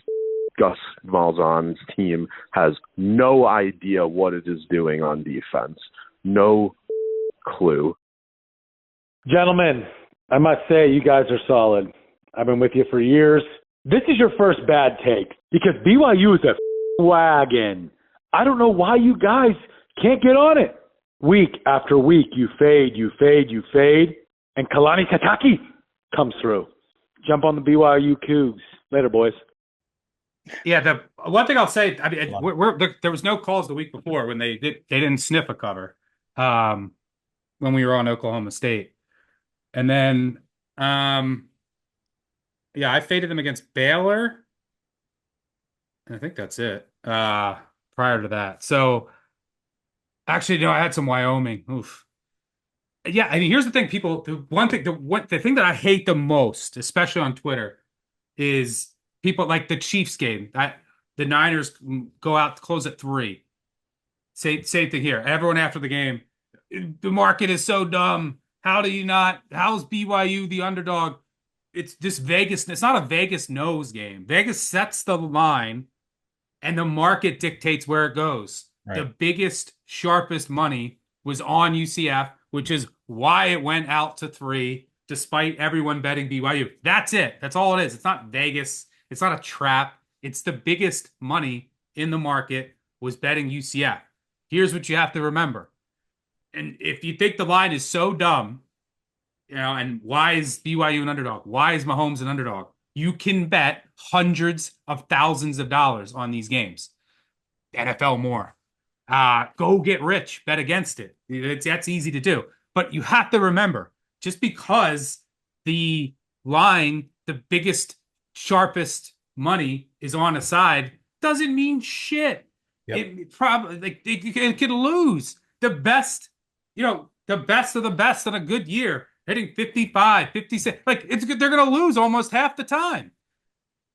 Gus Malzahn's team has no idea what it is doing on defense. No clue. Gentlemen, I must say you guys are solid. I've been with you for years. This is your first bad take because BYU is a wagon. I don't know why you guys can't get on it. Week after week, you fade, and Kalani Sitake comes through. Jump on the BYU Cougs. Later, boys. Yeah, the one thing I'll say, I mean, there was no calls the week before when they didn't sniff a cover when we were on Oklahoma State. And then, yeah, I faded them against Baylor. And I think that's it prior to that. So, actually, no, I had some Wyoming. Oof. Yeah, I mean, here's the thing, people. The thing that I hate the most, especially on Twitter, is people like the Chiefs game. The Niners go out to close at 3. Same thing here. Everyone after the game, the market is so dumb. How do you not? How's BYU the underdog? It's just Vegas. It's not a Vegas knows game. Vegas sets the line, and the market dictates where it goes. Right. The biggest, sharpest money was on UCF, which is why it went out to 3, despite everyone betting BYU. That's it. That's all it is. It's not Vegas. It's not a trap. It's the biggest money in the market was betting UCF. Here's what you have to remember. And if you think the line is so dumb, and why is BYU an underdog? Why is Mahomes an underdog? You can bet hundreds of thousands of dollars on these games. NFL more. Go get rich, bet against it. That's easy to do. But you have to remember, just because the line, the biggest, sharpest money is on a side, doesn't mean shit. Yep. It probably it could lose. The best, the best of the best on a good year, hitting 55, 56. Like they're going to lose almost half the time.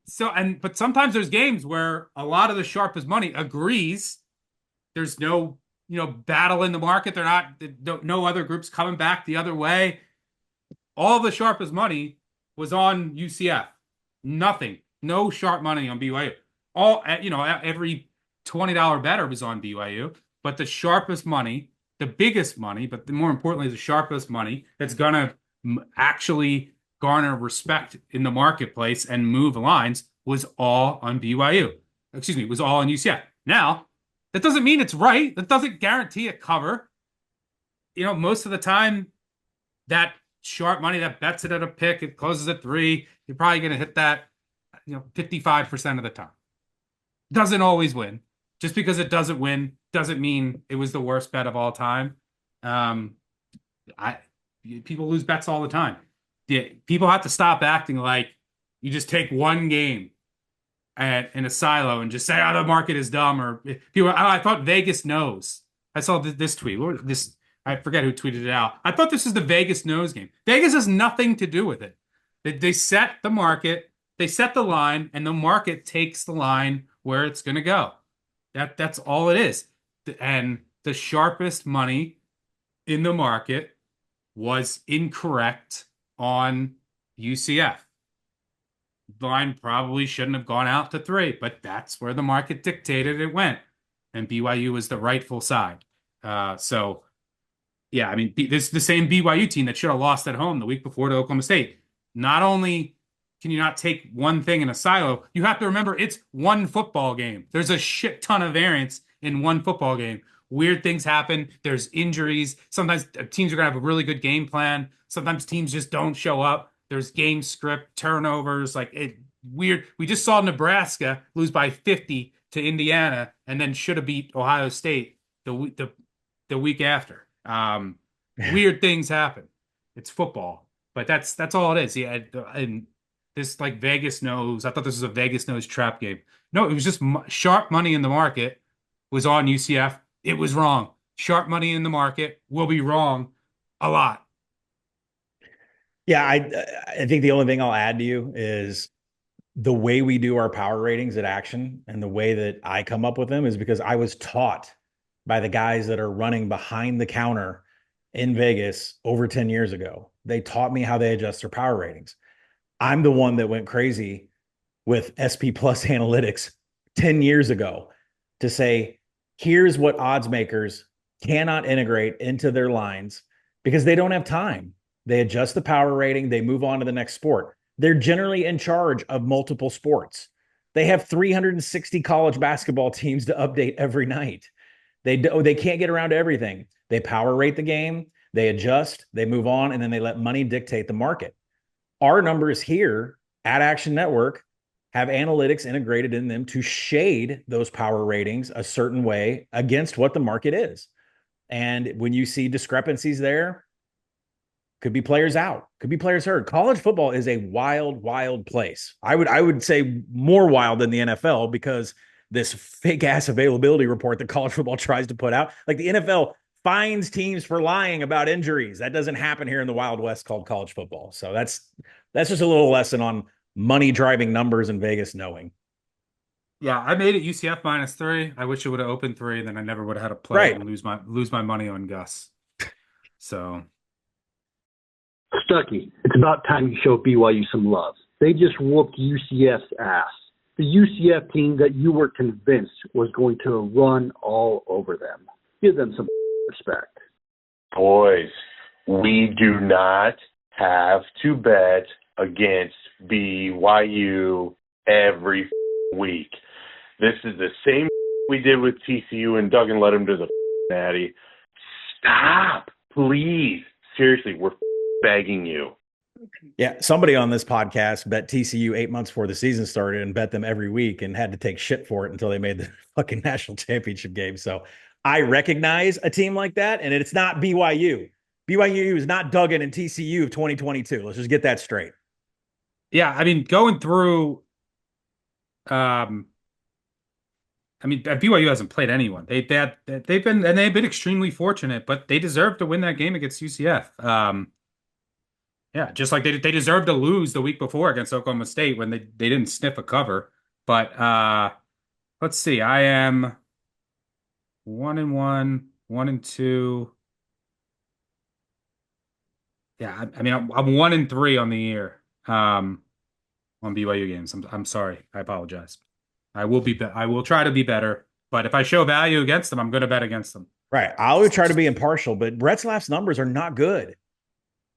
So, but sometimes there's games where a lot of the sharpest money agrees. There's no, battle in the market. No other groups coming back the other way. All the sharpest money was on UCF. Nothing. No sharp money on BYU. Every $20 better was on BYU. But the sharpest money, the biggest money, but more importantly, the sharpest money that's going to actually garner respect in the marketplace and move lines was all on BYU. Was all on UCF. Now, that doesn't mean it's right. That doesn't guarantee a cover. Most of the time, that sharp money that bets it at a pick, it closes at 3, you're probably going to hit that, 55% of the time. Doesn't always win. Just because it doesn't win doesn't mean it was the worst bet of all time. People lose bets all the time. People have to stop acting like you just take one game in a silo and just say, "Oh, the market is dumb," or people. Oh, I thought Vegas knows. I saw this tweet. This I forget who tweeted it out. I thought this is the Vegas knows game. Vegas has nothing to do with it. They set the market, they set the line, and the market takes the line where it's going to go. That's all it is. And the sharpest money in the market was incorrect on UCF. Line probably shouldn't have gone out to 3, but that's where the market dictated it went. And BYU was the rightful side. So, yeah, I mean, this is the same BYU team that should have lost at home the week before to Oklahoma State. Not only can you not take one thing in a silo, you have to remember it's one football game. There's a shit ton of variance in one football game. Weird things happen. There's injuries. Sometimes teams are going to have a really good game plan. Sometimes teams just don't show up. There's game script, turnovers, weird. We just saw Nebraska lose by 50 to Indiana and then should have beat Ohio State the week after. Weird things happen. It's football, but that's all it is. Yeah, and this Vegas knows. I thought this was a Vegas knows trap game. No, it was just sharp money in the market was on UCF. It was wrong. Sharp money in the market will be wrong a lot. Yeah, I think the only thing I'll add to you is the way we do our power ratings at Action and the way that I come up with them is because I was taught by the guys that are running behind the counter in Vegas over 10 years ago. They taught me how they adjust their power ratings. I'm the one that went crazy with SP Plus analytics 10 years ago to say, here's what odds makers cannot integrate into their lines because they don't have time. They adjust the power rating. They move on to the next sport. They're generally in charge of multiple sports. They have 360 college basketball teams to update every night. They can't get around to everything. They power rate the game. They adjust. They move on, and then they let money dictate the market. Our numbers here at Action Network have analytics integrated in them to shade those power ratings a certain way against what the market is. And when you see discrepancies there, could be players out, could be players hurt. College football is a wild, wild place. I would say more wild than the NFL because this fake ass availability report that college football tries to put out, like the NFL fines teams for lying about injuries. That doesn't happen here in the Wild West called college football. So that's just a little lesson on money driving numbers in Vegas knowing. Yeah, I made it UCF -3. I wish it would have opened 3, then I never would have had to play and lose my money on Gus. So Stucky, it's about time you show BYU some love. They just whooped UCF's ass. The UCF team that you were convinced was going to run all over them. Give them some respect. Boys, we do not have to bet against BYU every week. This is the same we did with TCU and Duggan led them to the natty. Stop, please. Seriously, we're begging you. Yeah, somebody on this podcast bet TCU 8 months before the season started and bet them every week and had to take shit for it until they made the fucking national championship game. So I recognize a team like that, and it's not BYU. BYU is not Duggan and TCU of 2022. Let's just get that straight. Yeah, I mean, going through, BYU hasn't played anyone. They've been extremely fortunate, but they deserve to win that game against UCF. Yeah, just like they deserved to lose the week before against Oklahoma State when they didn't sniff a cover. But let's see, I am 1-1, 1-2. Yeah, I mean, I'm 1-3 on the year on BYU games. I'm sorry, I apologize. I will try to be better, but if I show value against them, I'm going to bet against them. Right, I always try to be impartial, but Retzlaff's numbers are not good.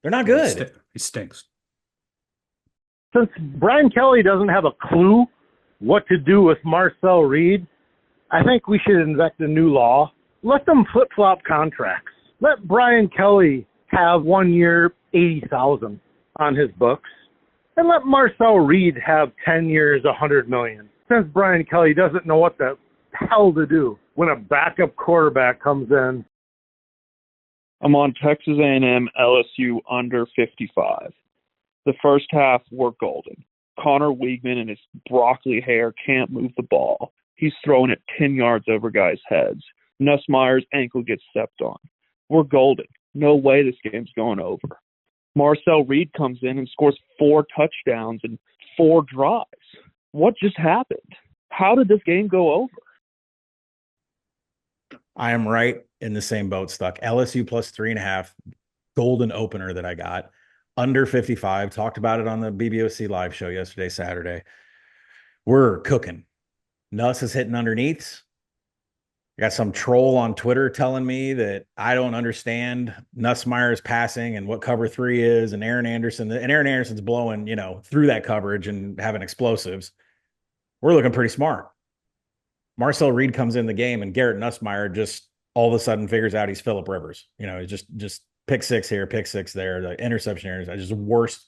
They're not good. He stinks. Since Brian Kelly doesn't have a clue what to do with Marcel Reed, I think we should invent a new law. Let them flip-flop contracts. Let Brian Kelly have 1 year, $80,000 on his books, and let Marcel Reed have 10 years, $100 million. Since Brian Kelly doesn't know what the hell to do when a backup quarterback comes in. I'm on Texas A&M LSU under 55. The first half were golden. Connor Weigman and his broccoli hair can't move the ball. He's throwing it 10 yards over guys' heads. Nussmeier's ankle gets stepped on. We're golden. No way this game's going over. Marcel Reed comes in and scores 4 touchdowns and 4 drives. What just happened? How did this game go over? I am right in the same boat, Stuck. LSU plus 3.5, golden opener that I got. Under 55. Talked about it on the BBOC live show yesterday, Saturday. We're cooking. Nuss is hitting underneaths. I got some troll on Twitter telling me that I don't understand Nussmeier's passing and what cover 3 is, and Aaron Anderson's blowing, through that coverage and having explosives. We're looking pretty smart. Marcel Reed comes in the game, and Garrett Nussmeier just all of a sudden figures out he's Phillip Rivers. Just pick 6 here, pick 6 there. The interception areas are just the worst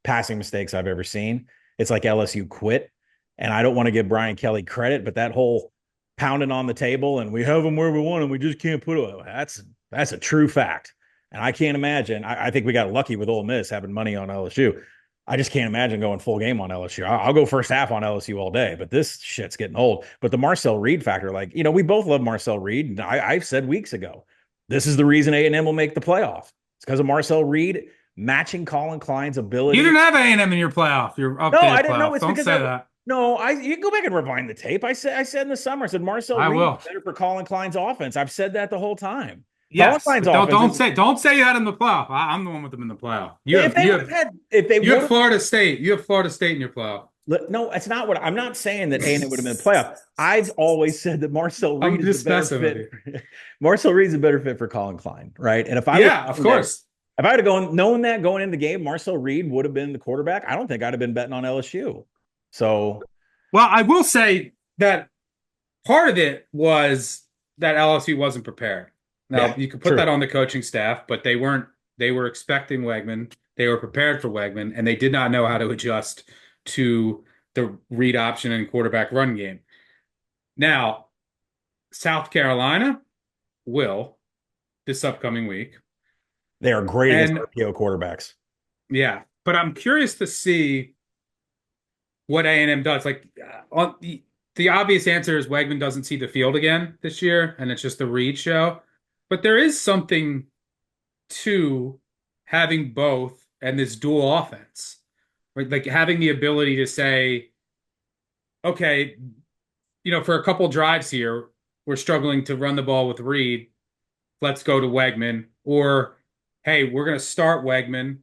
passing mistakes I've ever seen. It's like LSU quit. And I don't want to give Brian Kelly credit, but that whole pounding on the table and we have them where we want them, we just can't put it. That's a true fact. And I can't imagine. I think we got lucky with Ole Miss having money on LSU. I just can't imagine going full game on LSU. I'll go first half on LSU all day, but this shit's getting old. But the Marcel Reed factor, we both love Marcel Reed. And I've said weeks ago, this is the reason A&M will make the playoff. It's because of Marcel Reed matching Colin Klein's ability. You didn't have A&M in your playoff. You're up. No, to I didn't playoff. know. It's Don't because say that. No, you can go back and rewind the tape. I said in the summer, I said Marcel Reed is better for Colin Klein's offense. I've said that the whole time. Yes, Colin Klein's don't say you had him in the playoff. I'm the one with them in the playoff. You have Florida State. You have Florida State in your playoff. No, it's not what I'm not saying that A&M would have been in the playoff. I've always said that Marcel Reed is a better fit. Marcel Reed's a better fit for Colin Klein, right? And if of course. If I had known that going into the game, Marcel Reed would have been the quarterback. I don't think I'd have been betting on LSU. So, well, I will say that part of it was that LSU wasn't prepared. Now, you could put that on the coaching staff, but they weren't. They were expecting Wegman. They were prepared for Wegman, and they did not know how to adjust to the read option and quarterback run game. Now, South Carolina will this upcoming week. They are great against RPO quarterbacks. Yeah, but I'm curious to see what A&M does. The obvious answer is Wegman doesn't see the field again this year, and it's just the Reed show. But there is something to having both and this dual offense, right? Like having the ability to say, okay, for a couple drives here, we're struggling to run the ball with Reed. Let's go to Wegman. Or, hey, we're going to start Wegman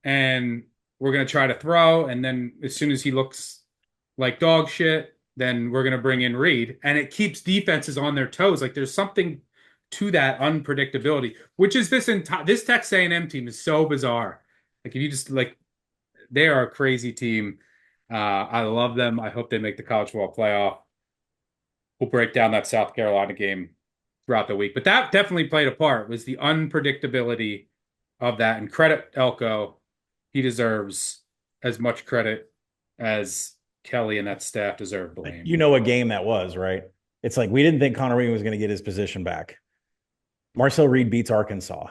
and we're going to try to throw. And then as soon as he looks like dog shit, then we're going to bring in Reed. And it keeps defenses on their toes. Like there's something to that unpredictability, which is this Texas A&M team is so bizarre. Like if you just they are a crazy team. I love them. I hope they make the college football playoff. We'll break down that South Carolina game throughout the week, but that definitely played a part, was the unpredictability of that. And credit Elko. He deserves as much credit as Kelly and that staff deserve blame. You know what game that was, right? It's like we didn't think Connor Weigman was going to get his position back. Marcel Reed beats Arkansas.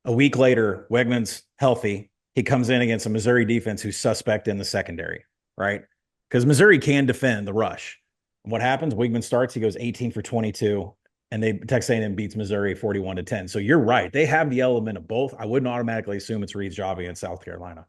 A week later, Wegman's healthy. He comes in against a Missouri defense who's suspect in the secondary, right? Because Missouri can defend the rush. And what happens? Weigman starts. He goes 18 for 22, and Texas A&M beats Missouri 41-10. So you're right. They have the element of both. I wouldn't automatically assume it's Reed's job against South Carolina.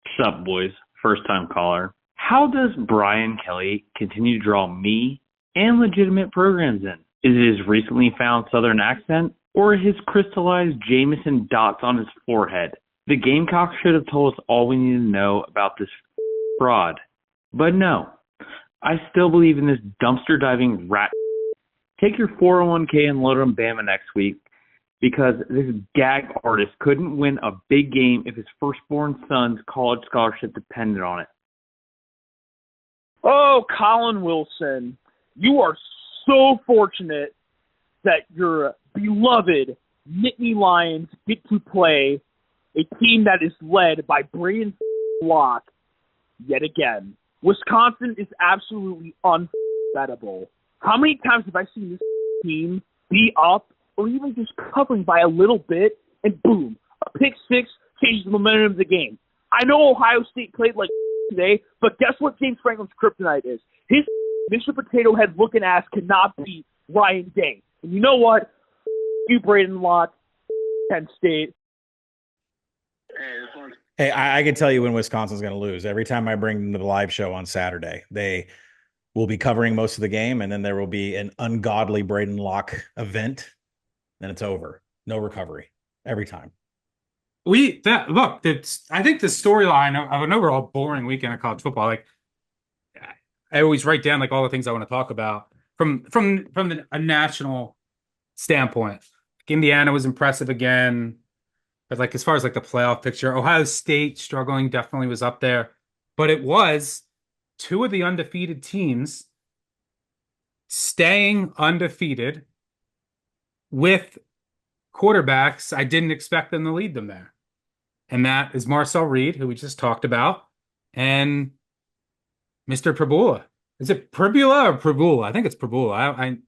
What's up, boys? First-time caller. How does Brian Kelly continue to draw me and legitimate programs in? Is it his recently found Southern accent or his crystallized Jameson dots on his forehead? The Gamecocks should have told us all we need to know about this fraud. But no, I still believe in this dumpster diving rat. Take your 401k and load on Bama next week, because this gag artist couldn't win a big game if his firstborn son's college scholarship depended on it. Oh, Colin Wilson, you are so fortunate that your beloved Nittany Lions get to play a team that is led by Braden Locke yet again. Wisconsin is absolutely unbettable. How many times have I seen this team be up or even just covering by a little bit, and boom, a pick six changes the momentum of the game? I know Ohio State played like today, but guess what James Franklin's kryptonite is? His Mr. Potato Head looking ass cannot beat Ryan Day. And you know what? You, Braden Lott, Penn State. Hey, I can tell you when Wisconsin's going to lose. Every time I bring them to the live show on Saturday, they will be covering most of the game, and then there will be an ungodly Braden Locke event, then it's over. No recovery every time. I think the storyline of an overall boring weekend of college football, like I always write down like all the things I want to talk about from a national standpoint. Indiana was impressive again. But like as far as like the playoff picture, Ohio State struggling definitely was up there. But it was two of the undefeated teams staying undefeated with quarterbacks I didn't expect them to lead them there. And that is Marcel Reed, who we just talked about, and Mr. Prabula. Is it Prabula or Prabula? I think it's Prabula. I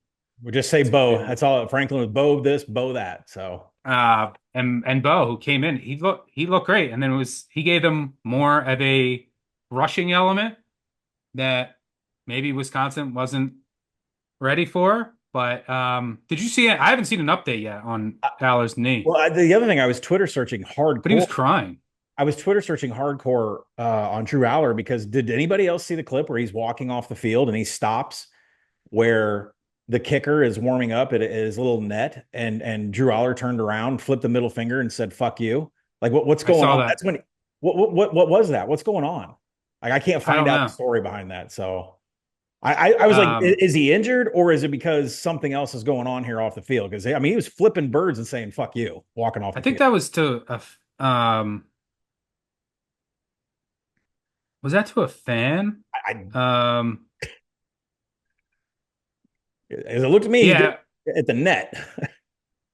we just say Bo. That's all. Franklin was Bo this, Bo that. So and Bo, who came in, he looked great, and then he gave them more of a rushing element that maybe Wisconsin wasn't ready for. But did you see it? I haven't seen an update yet on Aller's knee. Well, the other thing, I was Twitter searching hardcore. But he was crying. I was Twitter searching hardcore on Drew Aller because did anybody else see the clip where he's walking off the field and he stops where the kicker is warming up at his little net and Drew Aller turned around, flipped the middle finger and said, "Fuck you." Like what's going on? That's when what was that? What's going on? Like I can't find out the story behind that. So I was like, is he injured or is it because something else is going on here off the field? Because I mean, he was flipping birds and saying "fuck you" walking off. I think that was to was that to a fan? As it looked to me, yeah, at the net.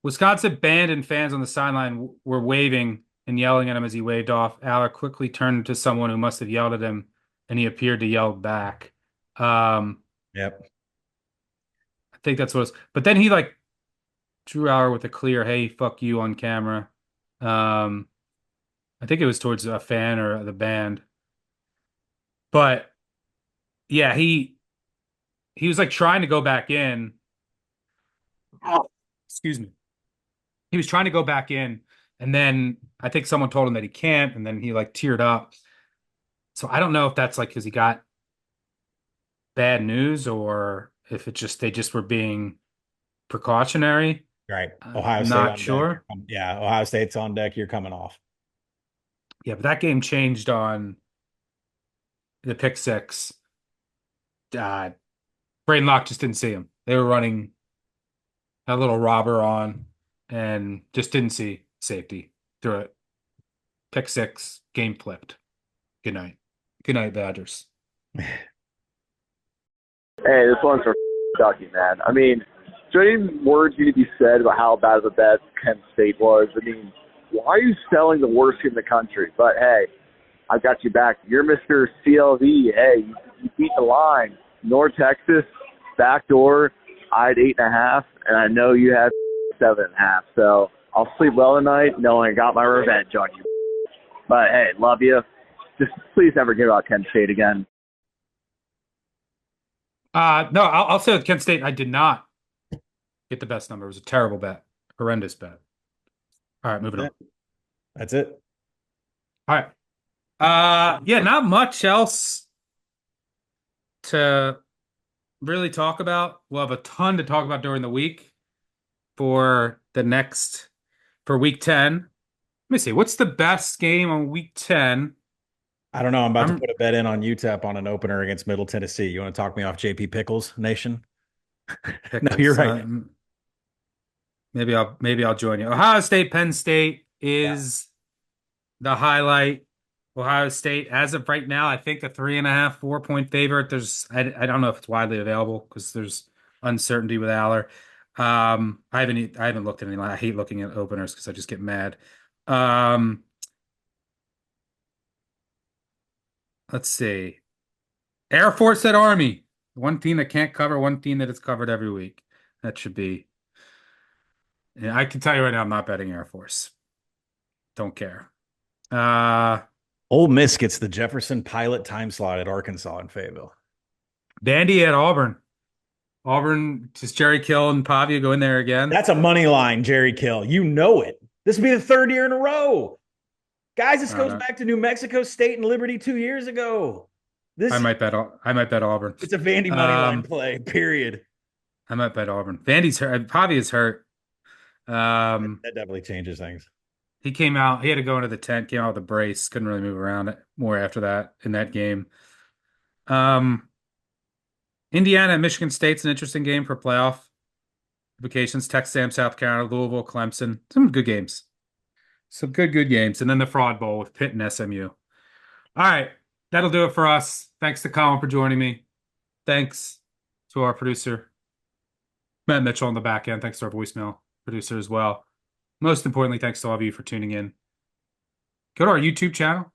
Wisconsin band and fans on the sideline were waving and yelling at him as he waved off. Aller quickly turned to someone who must have yelled at him, and he appeared to yell back. Yep. I think that's what it was. But then he like drew Aller with a clear, "Hey, fuck you" on camera. I think it was towards a fan or the band. But yeah, he was like trying to go back in. Oh, excuse me. He was trying to go back in, and then I think someone told him that he can't, and then he like teared up. So I don't know if that's like because he got bad news or if they just were being precautionary. Right. Ohio State. Not sure. Yeah, Ohio State's on deck. You're coming off. Yeah, but that game changed on the pick six. Braden Locke just didn't see him. They were running a little robber on and just didn't see safety through it. Pick six, game flipped. Good night. Good night, Badgers. Hey, this one's for Ducky, man. I mean, is there any words need to be said about how bad of a bet Penn State was? I mean, why are you selling the worst team in the country? But hey, I've got you back. You're Mr. CLV. Hey, you beat the line. North Texas, backdoor, I had 8.5, and I know you had 7.5. So I'll sleep well tonight knowing I got my revenge on you. But hey, love you. Just please never give out Kent State again. No, I'll say with Kent State, I did not get the best number. It was a terrible bet, horrendous bet. All right, moving on. That's it. All right. Yeah, not much else to really talk about. We'll have a ton to talk about during the week for week 10. Let me see. What's the best game on week 10? I don't know. I'm about to put a bet in on UTEP on an opener against Middle Tennessee. You want to talk me off JP Pickles Nation? Pickles, no, you're right. Maybe I'll join you. Ohio State, Penn State is the highlight. Ohio State, as of right now, I think a 3.5, 4-point favorite. I don't know if it's widely available because there's uncertainty with Aller. I haven't looked at any line. I hate looking at openers because I just get mad. Let's see. Air Force at Army. One team that can't cover, one team that is covered every week. That should be. Yeah, I can tell you right now, I'm not betting Air Force. Don't care. Ole Miss gets the Jefferson Pilot time slot at Arkansas in Fayetteville. Vandy at Auburn. Auburn, just Jerry Kill and Pavia go in there again. That's a money line, Jerry Kill. You know it. This will be the third year in a row. Guys, this goes back to New Mexico State and Liberty 2 years ago. I might bet Auburn. It's a Vandy money line play, period. I might bet Auburn. Vandy's hurt. Pavia's hurt. That definitely changes things. He came out. He had to go into the tent. Came out with a brace. Couldn't really move around more after that in that game. Indiana and Michigan State's an interesting game for playoff implications. Texas A&M, South Carolina, Louisville, Clemson. Some good games. Some good games. And then the Fraud Bowl with Pitt and SMU. All right. That'll do it for us. Thanks to Colin for joining me. Thanks to our producer, Matt Mitchell on the back end. Thanks to our voicemail producer as well. Most importantly, thanks to all of you for tuning in. Go to our YouTube channel,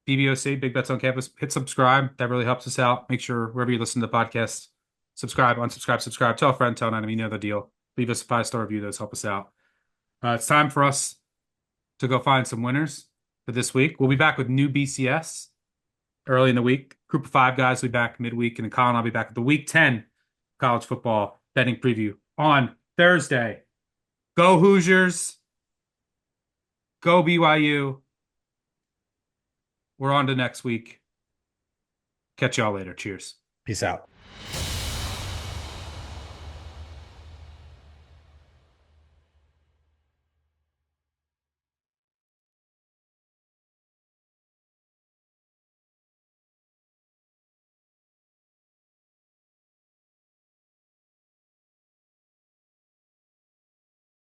BBOC, Big Bets on Campus. Hit subscribe. That really helps us out. Make sure wherever you listen to the podcast, subscribe, unsubscribe, subscribe. Tell a friend, tell an enemy. You know the deal. Leave us a 5-star review. Those help us out. It's time for us to go find some winners for this week. We'll be back with new BCS early in the week. Group of 5 guys will be back midweek. And then Colin, I'll be back with the Week 10 college football betting preview on Thursday. Go Hoosiers. Go BYU. We're on to next week. Catch y'all later. Cheers. Peace out.